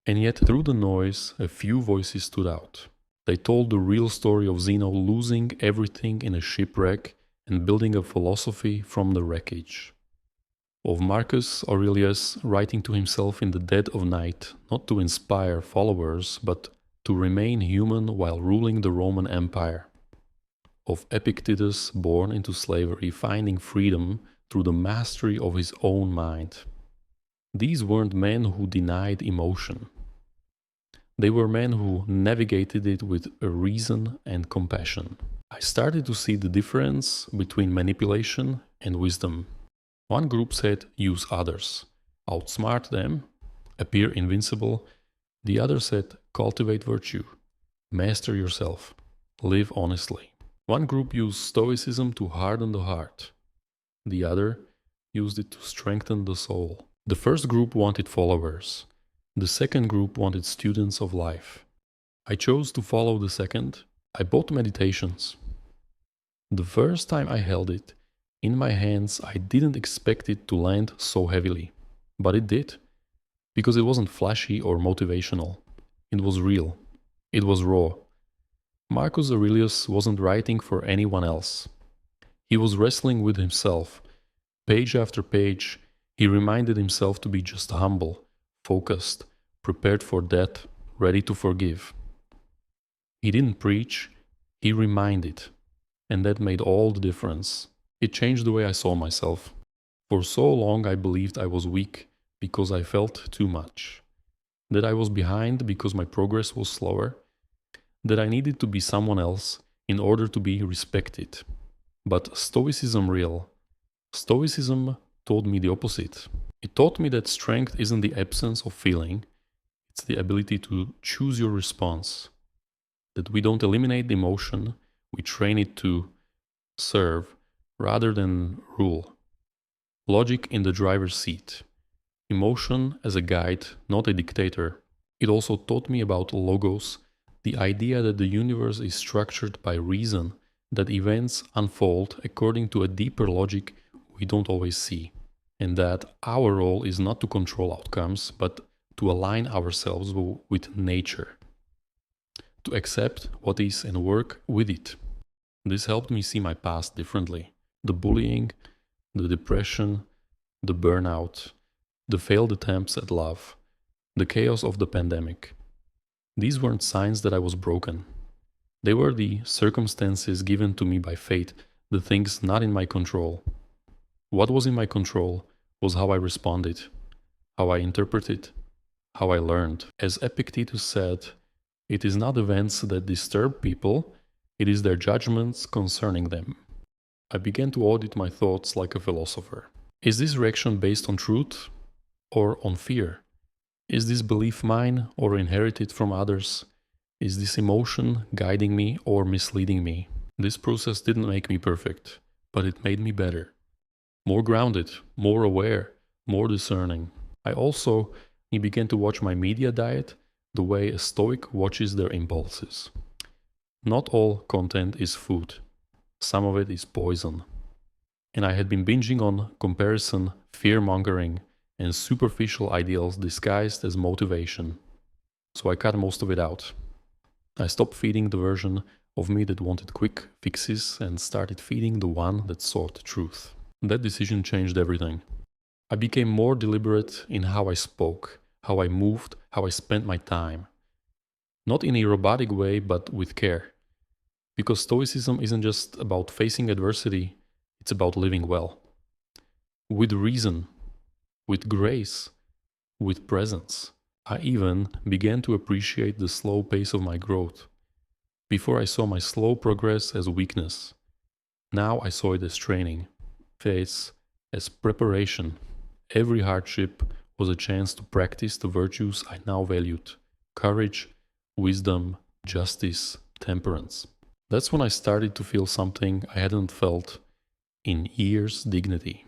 And yet, through the noise, a few voices stood out. They told the real story of Zeno losing everything in a shipwreck and building a philosophy from the wreckage. Of Marcus Aurelius writing to himself in the dead of night, not to inspire followers, but to remain human while ruling the Roman Empire. Of Epictetus, born into slavery, finding freedom through the mastery of his own mind. These weren't men who denied emotion. They were men who navigated it with reason and compassion. I started to see the difference between manipulation and wisdom. One group said, use others, outsmart them, appear invincible. The other said, cultivate virtue, master yourself, live honestly. One group used Stoicism to harden the heart. The other used it to strengthen the soul. The first group wanted followers. The second group wanted students of life. I chose to follow the second. I bought meditations. The first time I held it in my hands, I didn't expect it to land so heavily. But it did. Because it wasn't flashy or motivational. It was real. It was raw. Marcus Aurelius wasn't writing for anyone else. He was wrestling with himself. Page after page, he reminded himself to be just humble, focused, prepared for death, ready to forgive. He didn't preach, he reminded. And that made all the difference. It changed the way I saw myself. For so long I believed I was weak because I felt too much. That I was behind because my progress was slower. That I needed to be someone else in order to be respected. But Stoicism told me the opposite. It taught me that strength isn't the absence of feeling, it's the ability to choose your response. That we don't eliminate the emotion, we train it to serve rather than rule. Logic in the driver's seat. Emotion as a guide, not a dictator. It also taught me about logos, the idea that the universe is structured by reason, that events unfold according to a deeper logic we don't always see, and that our role is not to control outcomes, but to align ourselves with nature, to accept what is and work with it. This helped me see my past differently. The bullying, the depression, the burnout, the failed attempts at love, the chaos of the pandemic. These weren't signs that I was broken. They were the circumstances given to me by fate, the things not in my control. What was in my control was how I responded, how I interpreted, how I learned. As Epictetus said, it is not events that disturb people, it is their judgments concerning them. I began to audit my thoughts like a philosopher. Is this reaction based on truth or on fear? Is this belief mine or inherited from others? Is this emotion guiding me or misleading me? This process didn't make me perfect, but it made me better. More grounded, more aware, more discerning. I also began to watch my media diet the way a Stoic watches their impulses. Not all content is food. Some of it is poison. And I had been binging on comparison, fear-mongering, and superficial ideals disguised as motivation. So I cut most of it out. I stopped feeding the version of me that wanted quick fixes and started feeding the one that sought truth. That decision changed everything. I became more deliberate in how I spoke, how I moved, how I spent my time. Not in a robotic way, but with care. Because Stoicism isn't just about facing adversity, it's about living well. With reason, with grace, with presence. I even began to appreciate the slow pace of my growth. Before I saw my slow progress as weakness. Now I saw it as training, phase, as preparation. Every hardship was a chance to practice the virtues I now valued: courage, wisdom, justice, temperance. That's when I started to feel something I hadn't felt in years: dignity.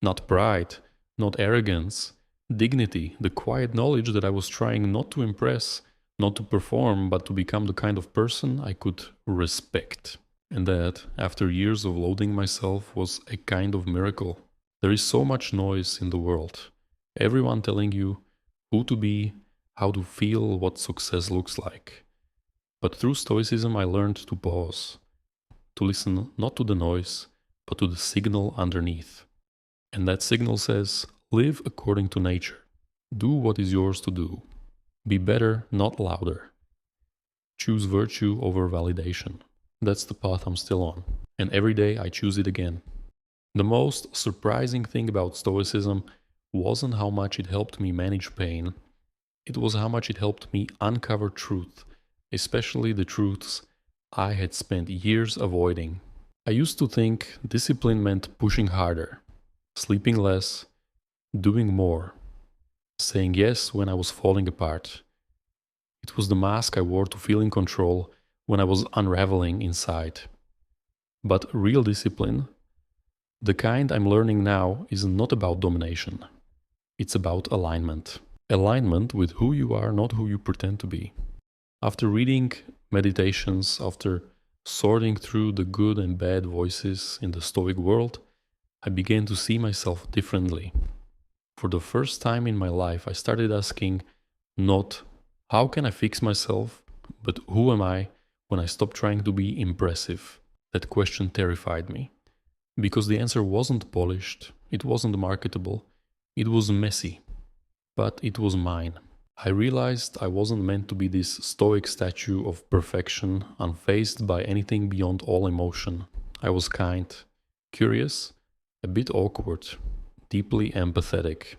Not pride, not arrogance, dignity, the quiet knowledge that I was trying not to impress, not to perform, but to become the kind of person I could respect. And that, after years of loathing myself, was a kind of miracle. There is so much noise in the world. Everyone telling you who to be, how to feel, what success looks like. But through Stoicism, I learned to pause, to listen not to the noise, but to the signal underneath. And that signal says, live according to nature. Do what is yours to do. Be better, not louder. Choose virtue over validation. That's the path I'm still on. And every day I choose it again. The most surprising thing about Stoicism wasn't how much it helped me manage pain. It was how much it helped me uncover truth, especially the truths I had spent years avoiding. I used to think discipline meant pushing harder, sleeping less, doing more, saying yes when I was falling apart. It was the mask I wore to feel in control when I was unraveling inside. But real discipline, the kind I'm learning now, is not about domination. It's about alignment. Alignment with who you are, not who you pretend to be. After reading meditations, after sorting through the good and bad voices in the Stoic world, I began to see myself differently. For the first time in my life, I started asking not how can I fix myself, but who am I when I stopped trying to be impressive. That question terrified me. Because the answer wasn't polished, it wasn't marketable, it was messy, but it was mine. I realized I wasn't meant to be this stoic statue of perfection, unfazed by anything beyond all emotion. I was kind, curious, a bit awkward, deeply empathetic.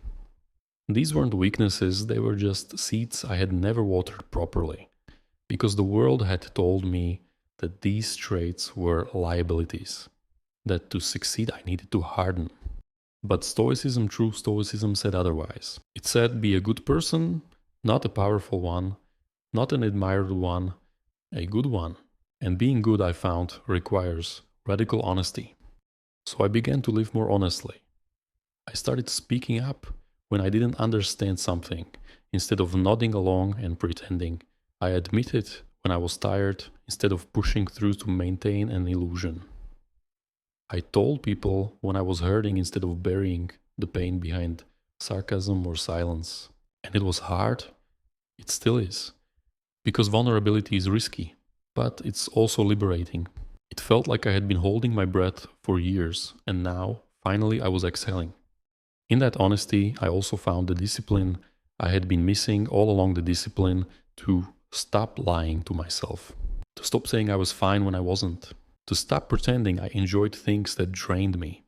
These weren't weaknesses, they were just seeds I had never watered properly, because the world had told me that these traits were liabilities, that to succeed I needed to harden. But Stoicism, true Stoicism, said otherwise. It said, be a good person, not a powerful one, not an admired one, a good one. And being good, I found, requires radical honesty. So I began to live more honestly. I started speaking up when I didn't understand something. Instead of nodding along and pretending, I admitted when I was tired instead of pushing through to maintain an illusion. I told people when I was hurting instead of burying the pain behind sarcasm or silence. And it was hard. It still is. Because vulnerability is risky, but it's also liberating. It felt like I had been holding my breath for years, and now, finally, I was exhaling. In that honesty, I also found the discipline I had been missing all along, the discipline to stop lying to myself, to stop saying I was fine when I wasn't, to stop pretending I enjoyed things that drained me,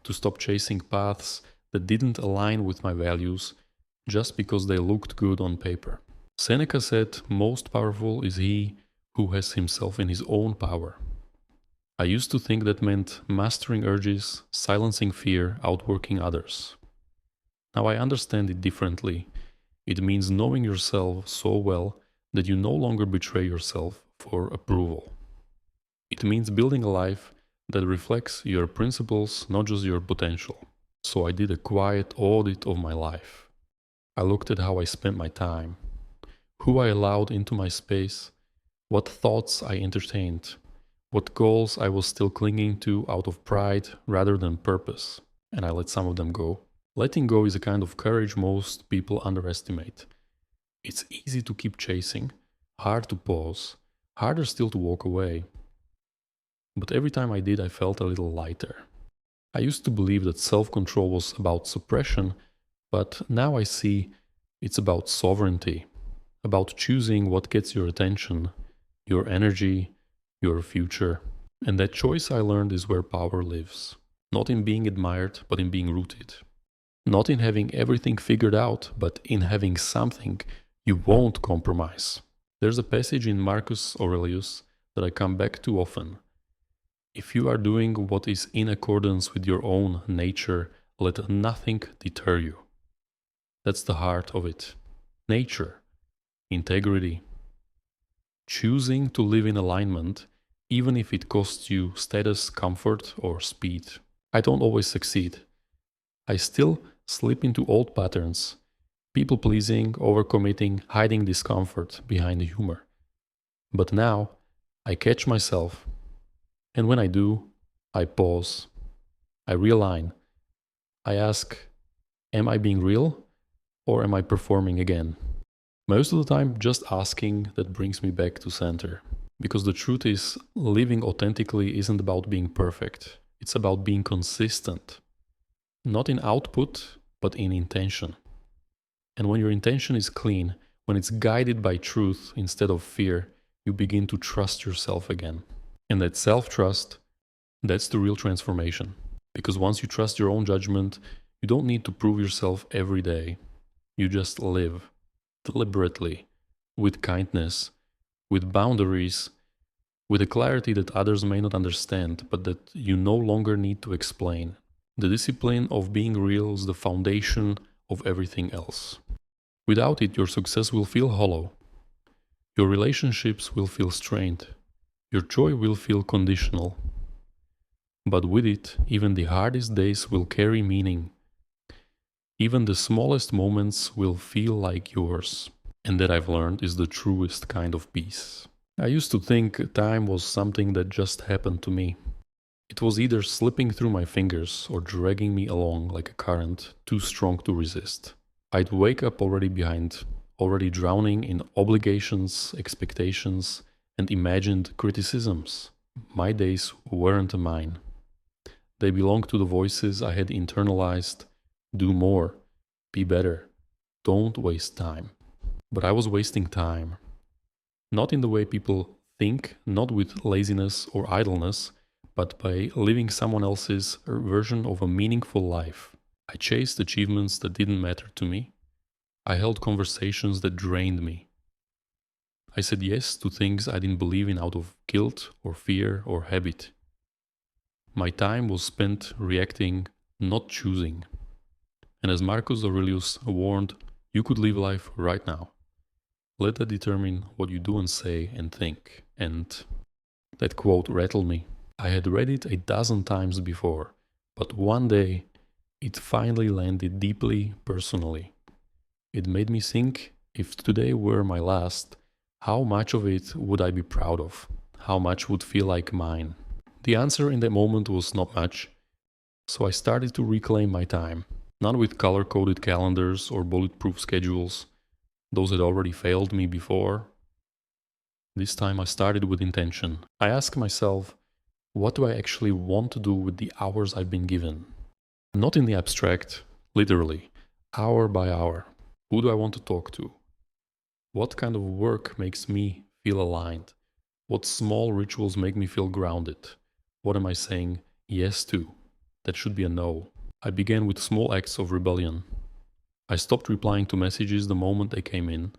to stop chasing paths that didn't align with my values just because they looked good on paper. Seneca said, most powerful is he who has himself in his own power. I used to think that meant mastering urges, silencing fear, outworking others. Now I understand it differently. It means knowing yourself so well that you no longer betray yourself for approval. It means building a life that reflects your principles, not just your potential. So I did a quiet audit of my life. I looked at how I spent my time, who I allowed into my space, what thoughts I entertained, what goals I was still clinging to out of pride rather than purpose, and I let some of them go. Letting go is a kind of courage most people underestimate. It's easy to keep chasing, hard to pause, harder still to walk away. But every time I did, I felt a little lighter. I used to believe that self-control was about suppression, but now I see it's about sovereignty, about choosing what gets your attention, your energy, your future. And that choice I learned is where power lives. Not in being admired, but in being rooted. Not in having everything figured out, but in having something you won't compromise. There's a passage in Marcus Aurelius that I come back to often. If you are doing what is in accordance with your own nature, let nothing deter you. That's the heart of it. Nature, integrity, choosing to live in alignment, even if it costs you status, comfort, or speed. I don't always succeed. I still slip into old patterns, people pleasing, overcommitting, hiding discomfort behind humor. But now, I catch myself, and when I do, I pause, I realign, I ask, am I being real, or am I performing again? Most of the time, just asking that brings me back to center. Because the truth is, living authentically isn't about being perfect. It's about being consistent. Not in output, but in intention. And when your intention is clean, when it's guided by truth instead of fear, you begin to trust yourself again. And that self-trust, that's the real transformation. Because once you trust your own judgment, you don't need to prove yourself every day. You just live. Deliberately, with kindness, with boundaries, with a clarity that others may not understand, but that you no longer need to explain. The discipline of being real is the foundation of everything else. Without it, your success will feel hollow. Your relationships will feel strained. Your joy will feel conditional. But with it, even the hardest days will carry meaning. Even the smallest moments will feel like yours. And that I've learned is the truest kind of peace. I used to think time was something that just happened to me. It was either slipping through my fingers or dragging me along like a current too strong to resist. I'd wake up already behind, already drowning in obligations, expectations, and imagined criticisms. My days weren't mine. They belonged to the voices I had internalized. Do more. Be better. Don't waste time. But I was wasting time. Not in the way people think, not with laziness or idleness, but by living someone else's version of a meaningful life. I chased achievements that didn't matter to me. I held conversations that drained me. I said yes to things I didn't believe in out of guilt or fear or habit. My time was spent reacting, not choosing. And as Marcus Aurelius warned, you could live life right now. Let that determine what you do and say and think. And that quote rattled me. I had read it a dozen times before, but one day it finally landed deeply personally. It made me think, if today were my last, how much of it would I be proud of? How much would feel like mine? The answer in that moment was not much, so I started to reclaim my time. Not with color-coded calendars or bulletproof schedules. Those had already failed me before. This time I started with intention. I asked myself, what do I actually want to do with the hours I've been given? Not in the abstract, literally, hour by hour. Who do I want to talk to? What kind of work makes me feel aligned? What small rituals make me feel grounded? What am I saying yes to? That should be a no. I began with small acts of rebellion. I stopped replying to messages the moment they came in.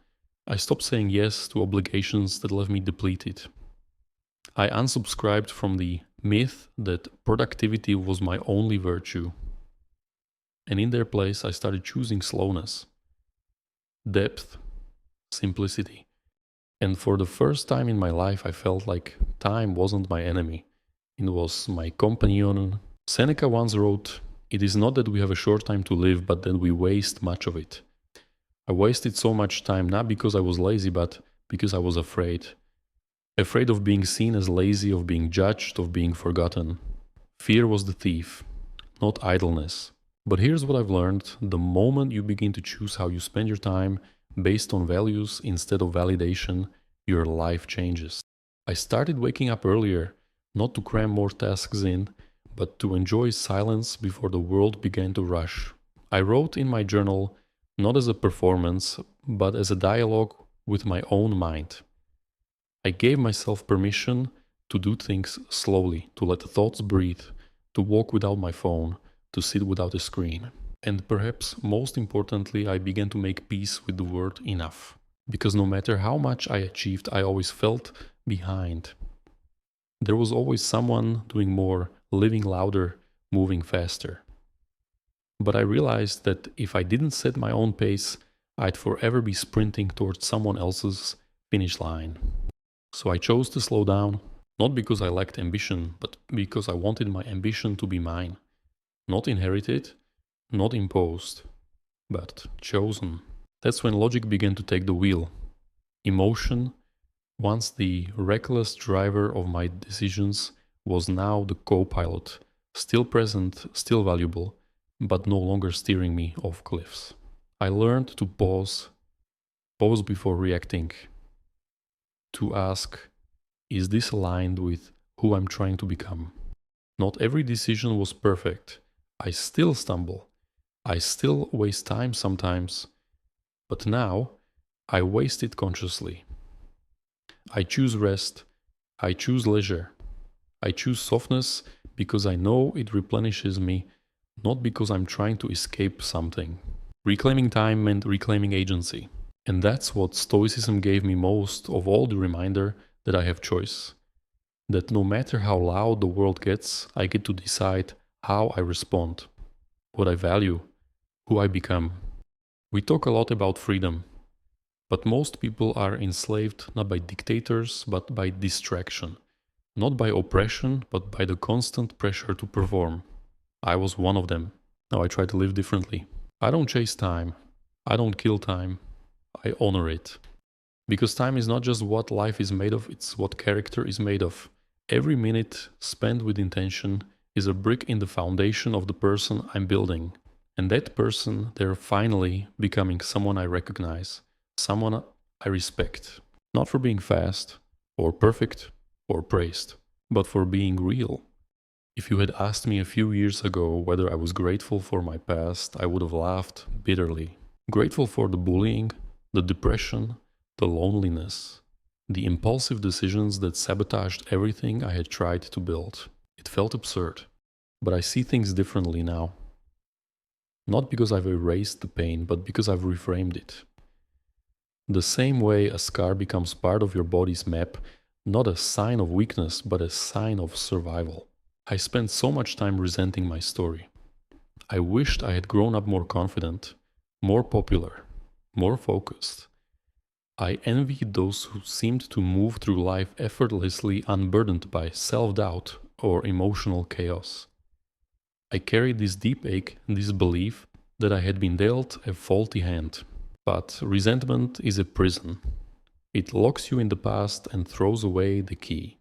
I stopped saying yes to obligations that left me depleted. I unsubscribed from the myth that productivity was my only virtue. And in their place, I started choosing slowness, depth, simplicity. And for the first time in my life, I felt like time wasn't my enemy. It was my companion. Seneca once wrote, "It is not that we have a short time to live, but that we waste much of it." I wasted so much time not because I was lazy, but because I was afraid. Afraid of being seen as lazy, of being judged, of being forgotten. Fear was the thief, not idleness. But here's what I've learned. The moment you begin to choose how you spend your time based on values instead of validation, your life changes. I started waking up earlier, not to cram more tasks in, but to enjoy silence before the world began to rush. I wrote in my journal not as a performance, but as a dialogue with my own mind. I gave myself permission to do things slowly, to let thoughts breathe, to walk without my phone, to sit without a screen. And perhaps most importantly, I began to make peace with the word enough. Because no matter how much I achieved, I always felt behind. There was always someone doing more, living louder, moving faster. But I realized that if I didn't set my own pace, I'd forever be sprinting towards someone else's finish line. So I chose to slow down, not because I lacked ambition, but because I wanted my ambition to be mine. Not inherited, not imposed, but chosen. That's when logic began to take the wheel. Emotion, once the reckless driver of my decisions, was now the co-pilot, still present, still valuable, but no longer steering me off cliffs. I learned to pause before reacting, to ask, is this aligned with who I'm trying to become? Not every decision was perfect. I still stumble. I still waste time sometimes. But now, I waste it consciously. I choose rest. I choose leisure. I choose softness because I know it replenishes me, not because I'm trying to escape something. Reclaiming time meant reclaiming agency. And that's what Stoicism gave me most of all, the reminder that I have choice. That no matter how loud the world gets, I get to decide how I respond, what I value, who I become. We talk a lot about freedom, but most people are enslaved not by dictators, but by distraction. Not by oppression, but by the constant pressure to perform. I was one of them. Now I try to live differently. I don't chase time. I don't kill time. I honor it. Because time is not just what life is made of, it's what character is made of. Every minute spent with intention is a brick in the foundation of the person I'm building. And that person, they're finally becoming someone I recognize, someone I respect. Not for being fast, or perfect, or praised, but for being real. If you had asked me a few years ago whether I was grateful for my past, I would have laughed bitterly. Grateful for the bullying, the depression, the loneliness, the impulsive decisions that sabotaged everything I had tried to build. It felt absurd, but I see things differently now. Not because I've erased the pain, but because I've reframed it. The same way a scar becomes part of your body's map, not a sign of weakness, but a sign of survival. I spent so much time resenting my story. I wished I had grown up more confident, more popular, more focused. I envied those who seemed to move through life effortlessly, unburdened by self-doubt or emotional chaos. I carried this deep ache, this belief that I had been dealt a faulty hand. But resentment is a prison. It locks you in the past and throws away the key.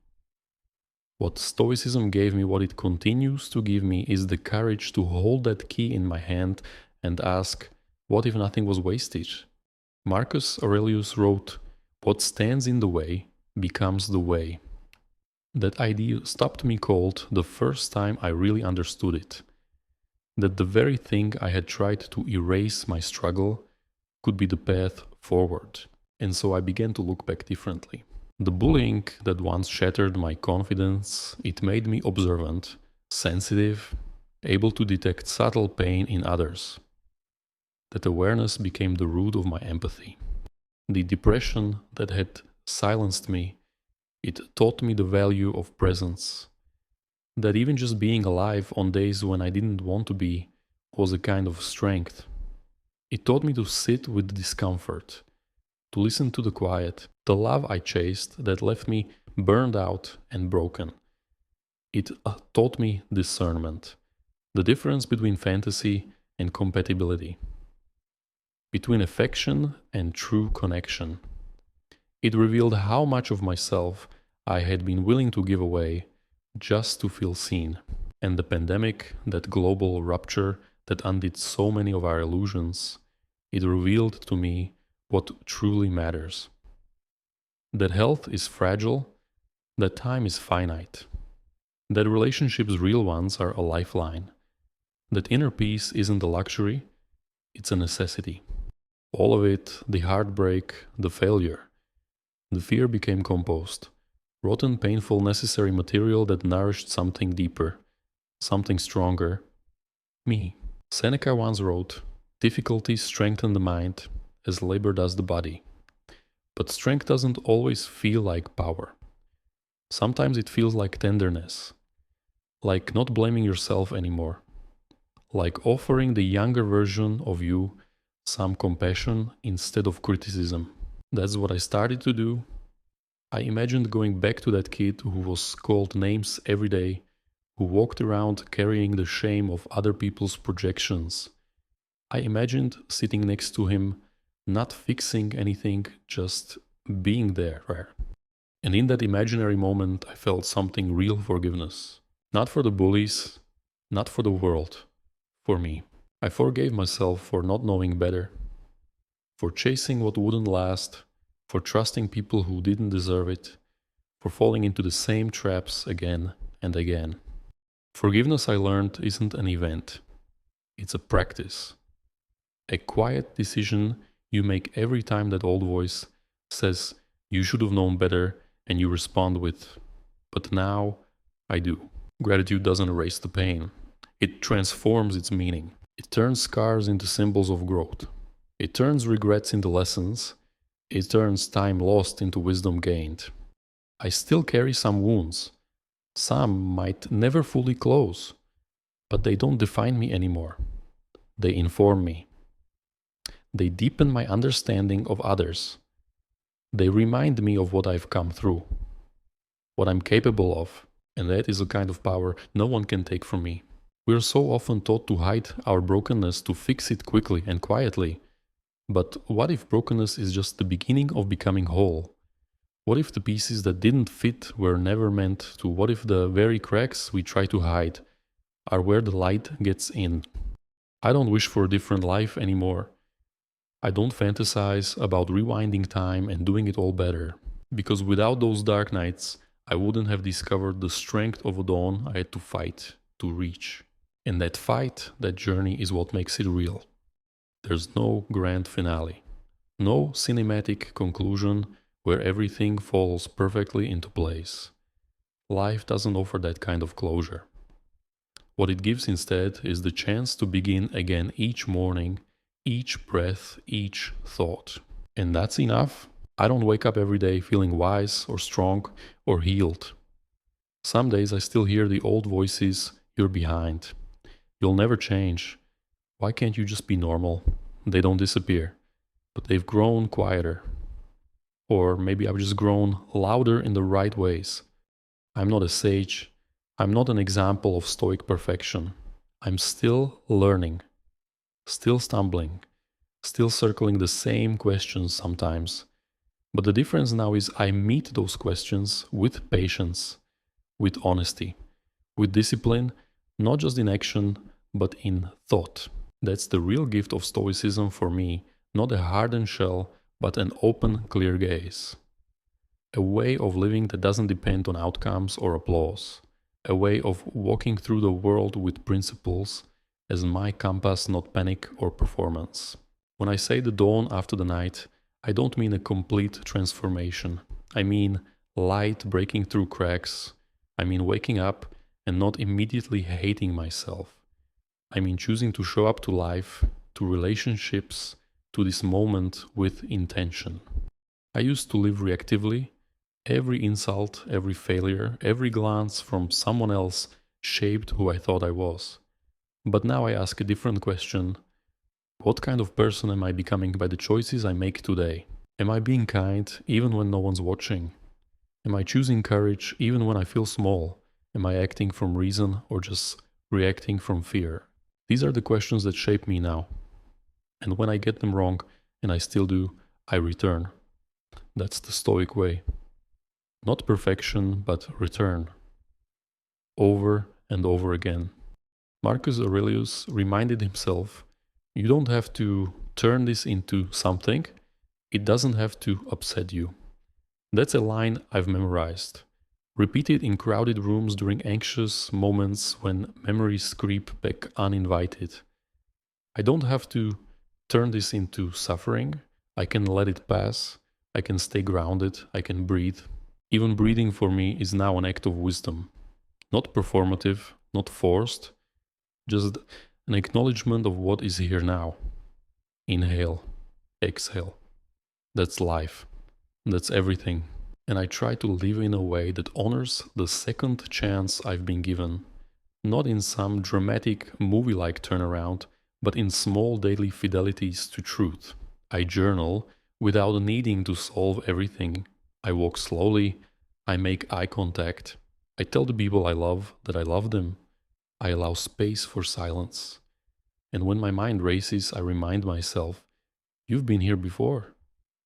What Stoicism gave me, what it continues to give me, is the courage to hold that key in my hand and ask, what if nothing was wasted? Marcus Aurelius wrote, what stands in the way becomes the way. That idea stopped me cold the first time I really understood it. That the very thing I had tried to erase my struggle could be the path forward. And so I began to look back differently. The bullying that once shattered my confidence, it made me observant, sensitive, able to detect subtle pain in others. That awareness became the root of my empathy. The depression that had silenced me, it taught me the value of presence. That even just being alive on days when I didn't want to be was a kind of strength. It taught me to sit with the discomfort, to listen to the quiet, the love I chased that left me burned out and broken. It taught me discernment, the difference between fantasy and compatibility, between affection and true connection. It revealed how much of myself I had been willing to give away just to feel seen. And the pandemic, that global rupture that undid so many of our illusions, it revealed to me what truly matters. That health is fragile, that time is finite, That relationships, real ones, are a lifeline. That inner peace isn't a luxury, it's a necessity. All of it, the heartbreak, the failure, the fear became compost. Rotten, painful, necessary material that nourished something deeper, something stronger. Me. Seneca once wrote, "Difficulties strengthen the mind as labor does the body." But strength doesn't always feel like power. Sometimes it feels like tenderness, like not blaming yourself anymore, like offering the younger version of you some compassion instead of criticism. That's what I started to do. I imagined going back to that kid who was called names every day, who walked around carrying the shame of other people's projections. I imagined sitting next to him, not fixing anything, just being there. And in that imaginary moment, I felt something real forgiveness. Not for the bullies, not for the world, for me. I forgave myself for not knowing better, for chasing what wouldn't last, for trusting people who didn't deserve it, for falling into the same traps again and again. Forgiveness, I learned, isn't an event, it's a practice. A quiet decision you make every time that old voice says you should have known better, and you respond with, "But now I do." Gratitude doesn't erase the pain, it transforms its meaning. It turns scars into symbols of growth. It turns regrets into lessons. It turns time lost into wisdom gained. I still carry some wounds. Some might never fully close, but they don't define me anymore. They inform me. They deepen my understanding of others. They remind me of what I've come through, what I'm capable of, and that is a kind of power no one can take from me. We're so often taught to hide our brokenness, to fix it quickly and quietly. But what if brokenness is just the beginning of becoming whole? What if the pieces that didn't fit were never meant to? What if the very cracks we try to hide are where the light gets in? I don't wish for a different life anymore. I don't fantasize about rewinding time and doing it all better, because without those dark nights, I wouldn't have discovered the strength of a dawn I had to fight to reach. And that fight, that journey, is what makes it real. There's no grand finale, no cinematic conclusion where everything falls perfectly into place. Life doesn't offer that kind of closure. What it gives instead is the chance to begin again each morning, each breath, each thought. And that's enough. I don't wake up every day feeling wise or strong or healed. Some days I still hear the old voices, "You're behind. You'll never change. Why can't you just be normal?" They don't disappear, but they've grown quieter. Or maybe I've just grown louder in the right ways. I'm not a sage. I'm not an example of Stoic perfection. I'm still learning, still stumbling, still circling the same questions sometimes. But the difference now is I meet those questions with patience, with honesty, with discipline, not just in action, but in thought. That's the real gift of Stoicism for me, not a hardened shell, but an open, clear gaze. A way of living that doesn't depend on outcomes or applause. A way of walking through the world with principles as my compass, not panic or performance. When I say the dawn after the night, I don't mean a complete transformation. I mean light breaking through cracks. I mean waking up and not immediately hating myself. I mean choosing to show up to life, to relationships, to this moment with intention. I used to live reactively. Every insult, every failure, every glance from someone else shaped who I thought I was. But now I ask a different question. What kind of person am I becoming by the choices I make today? Am I being kind even when no one's watching? Am I choosing courage even when I feel small? Am I acting from reason or just reacting from fear? These are the questions that shape me now. And when I get them wrong, and I still do, I return. That's the Stoic way. Not perfection, but return. Over and over again. Marcus Aurelius reminded himself, you don't have to turn this into something. It doesn't have to upset you. That's a line I've memorized. Repeated in crowded rooms during anxious moments when memories creep back uninvited. I don't have to turn this into suffering. I can let it pass. I can stay grounded. I can breathe. Even breathing for me is now an act of wisdom. Not performative, not forced, just an acknowledgement of what is here now. Inhale, exhale. That's life. That's everything. And I try to live in a way that honors the second chance I've been given, not in some dramatic movie like turnaround, but in small daily fidelities to truth. I journal without needing to solve everything. I walk slowly. I make eye contact. I tell the people I love that I love them. I allow space for silence. And when my mind races, I remind myself, you've been here before.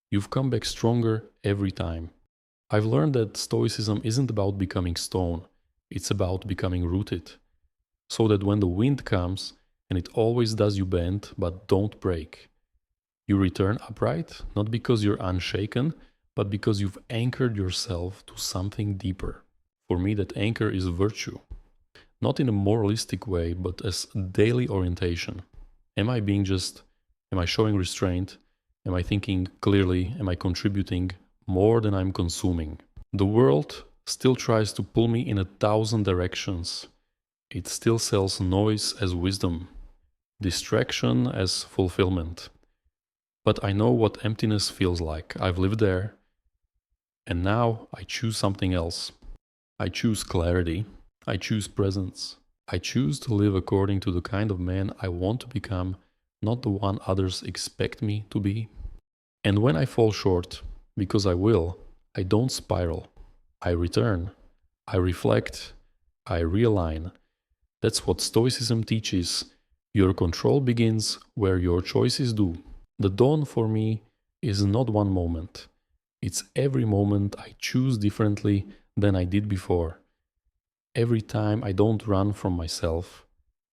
You've come back stronger every time. I've learned that Stoicism isn't about becoming stone, it's about becoming rooted. So that when the wind comes, and it always does, you bend, but don't break. You return upright, not because you're unshaken, but because you've anchored yourself to something deeper. For me, that anchor is virtue. Not in a moralistic way, but as daily orientation. Am I showing restraint? Am I thinking clearly? Am I contributing more than I'm consuming? The world still tries to pull me in 1,000 directions. It still sells noise as wisdom, distraction as fulfillment. But I know what emptiness feels like. I've lived there. And now I choose something else. I choose clarity. I choose presence. I choose to live according to the kind of man I want to become, not the one others expect me to be. And when I fall short, because I will, I don't spiral. I return. I reflect. I realign. That's what Stoicism teaches. Your control begins where your choices do. The dawn for me is not one moment. It's every moment I choose differently than I did before. Every time I don't run from myself.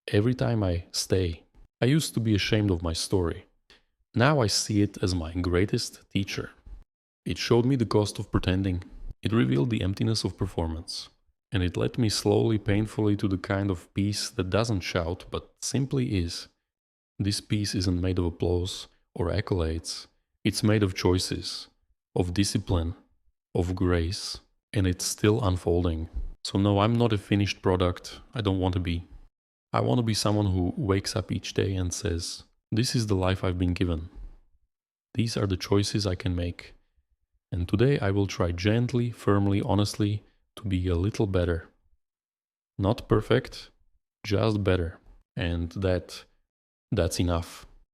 Every time I stay. I used to be ashamed of my story. Now I see it as my greatest teacher. It showed me the cost of pretending. It revealed the emptiness of performance. And it led me slowly, painfully to the kind of peace that doesn't shout, but simply is. This peace isn't made of applause or accolades. It's made of choices, of discipline, of grace, and it's still unfolding. So no, I'm not a finished product. I don't want to be. I want to be someone who wakes up each day and says, this is the life I've been given. These are the choices I can make. And today I will try gently, firmly, honestly to be a little better. Not perfect, just better. And that's enough.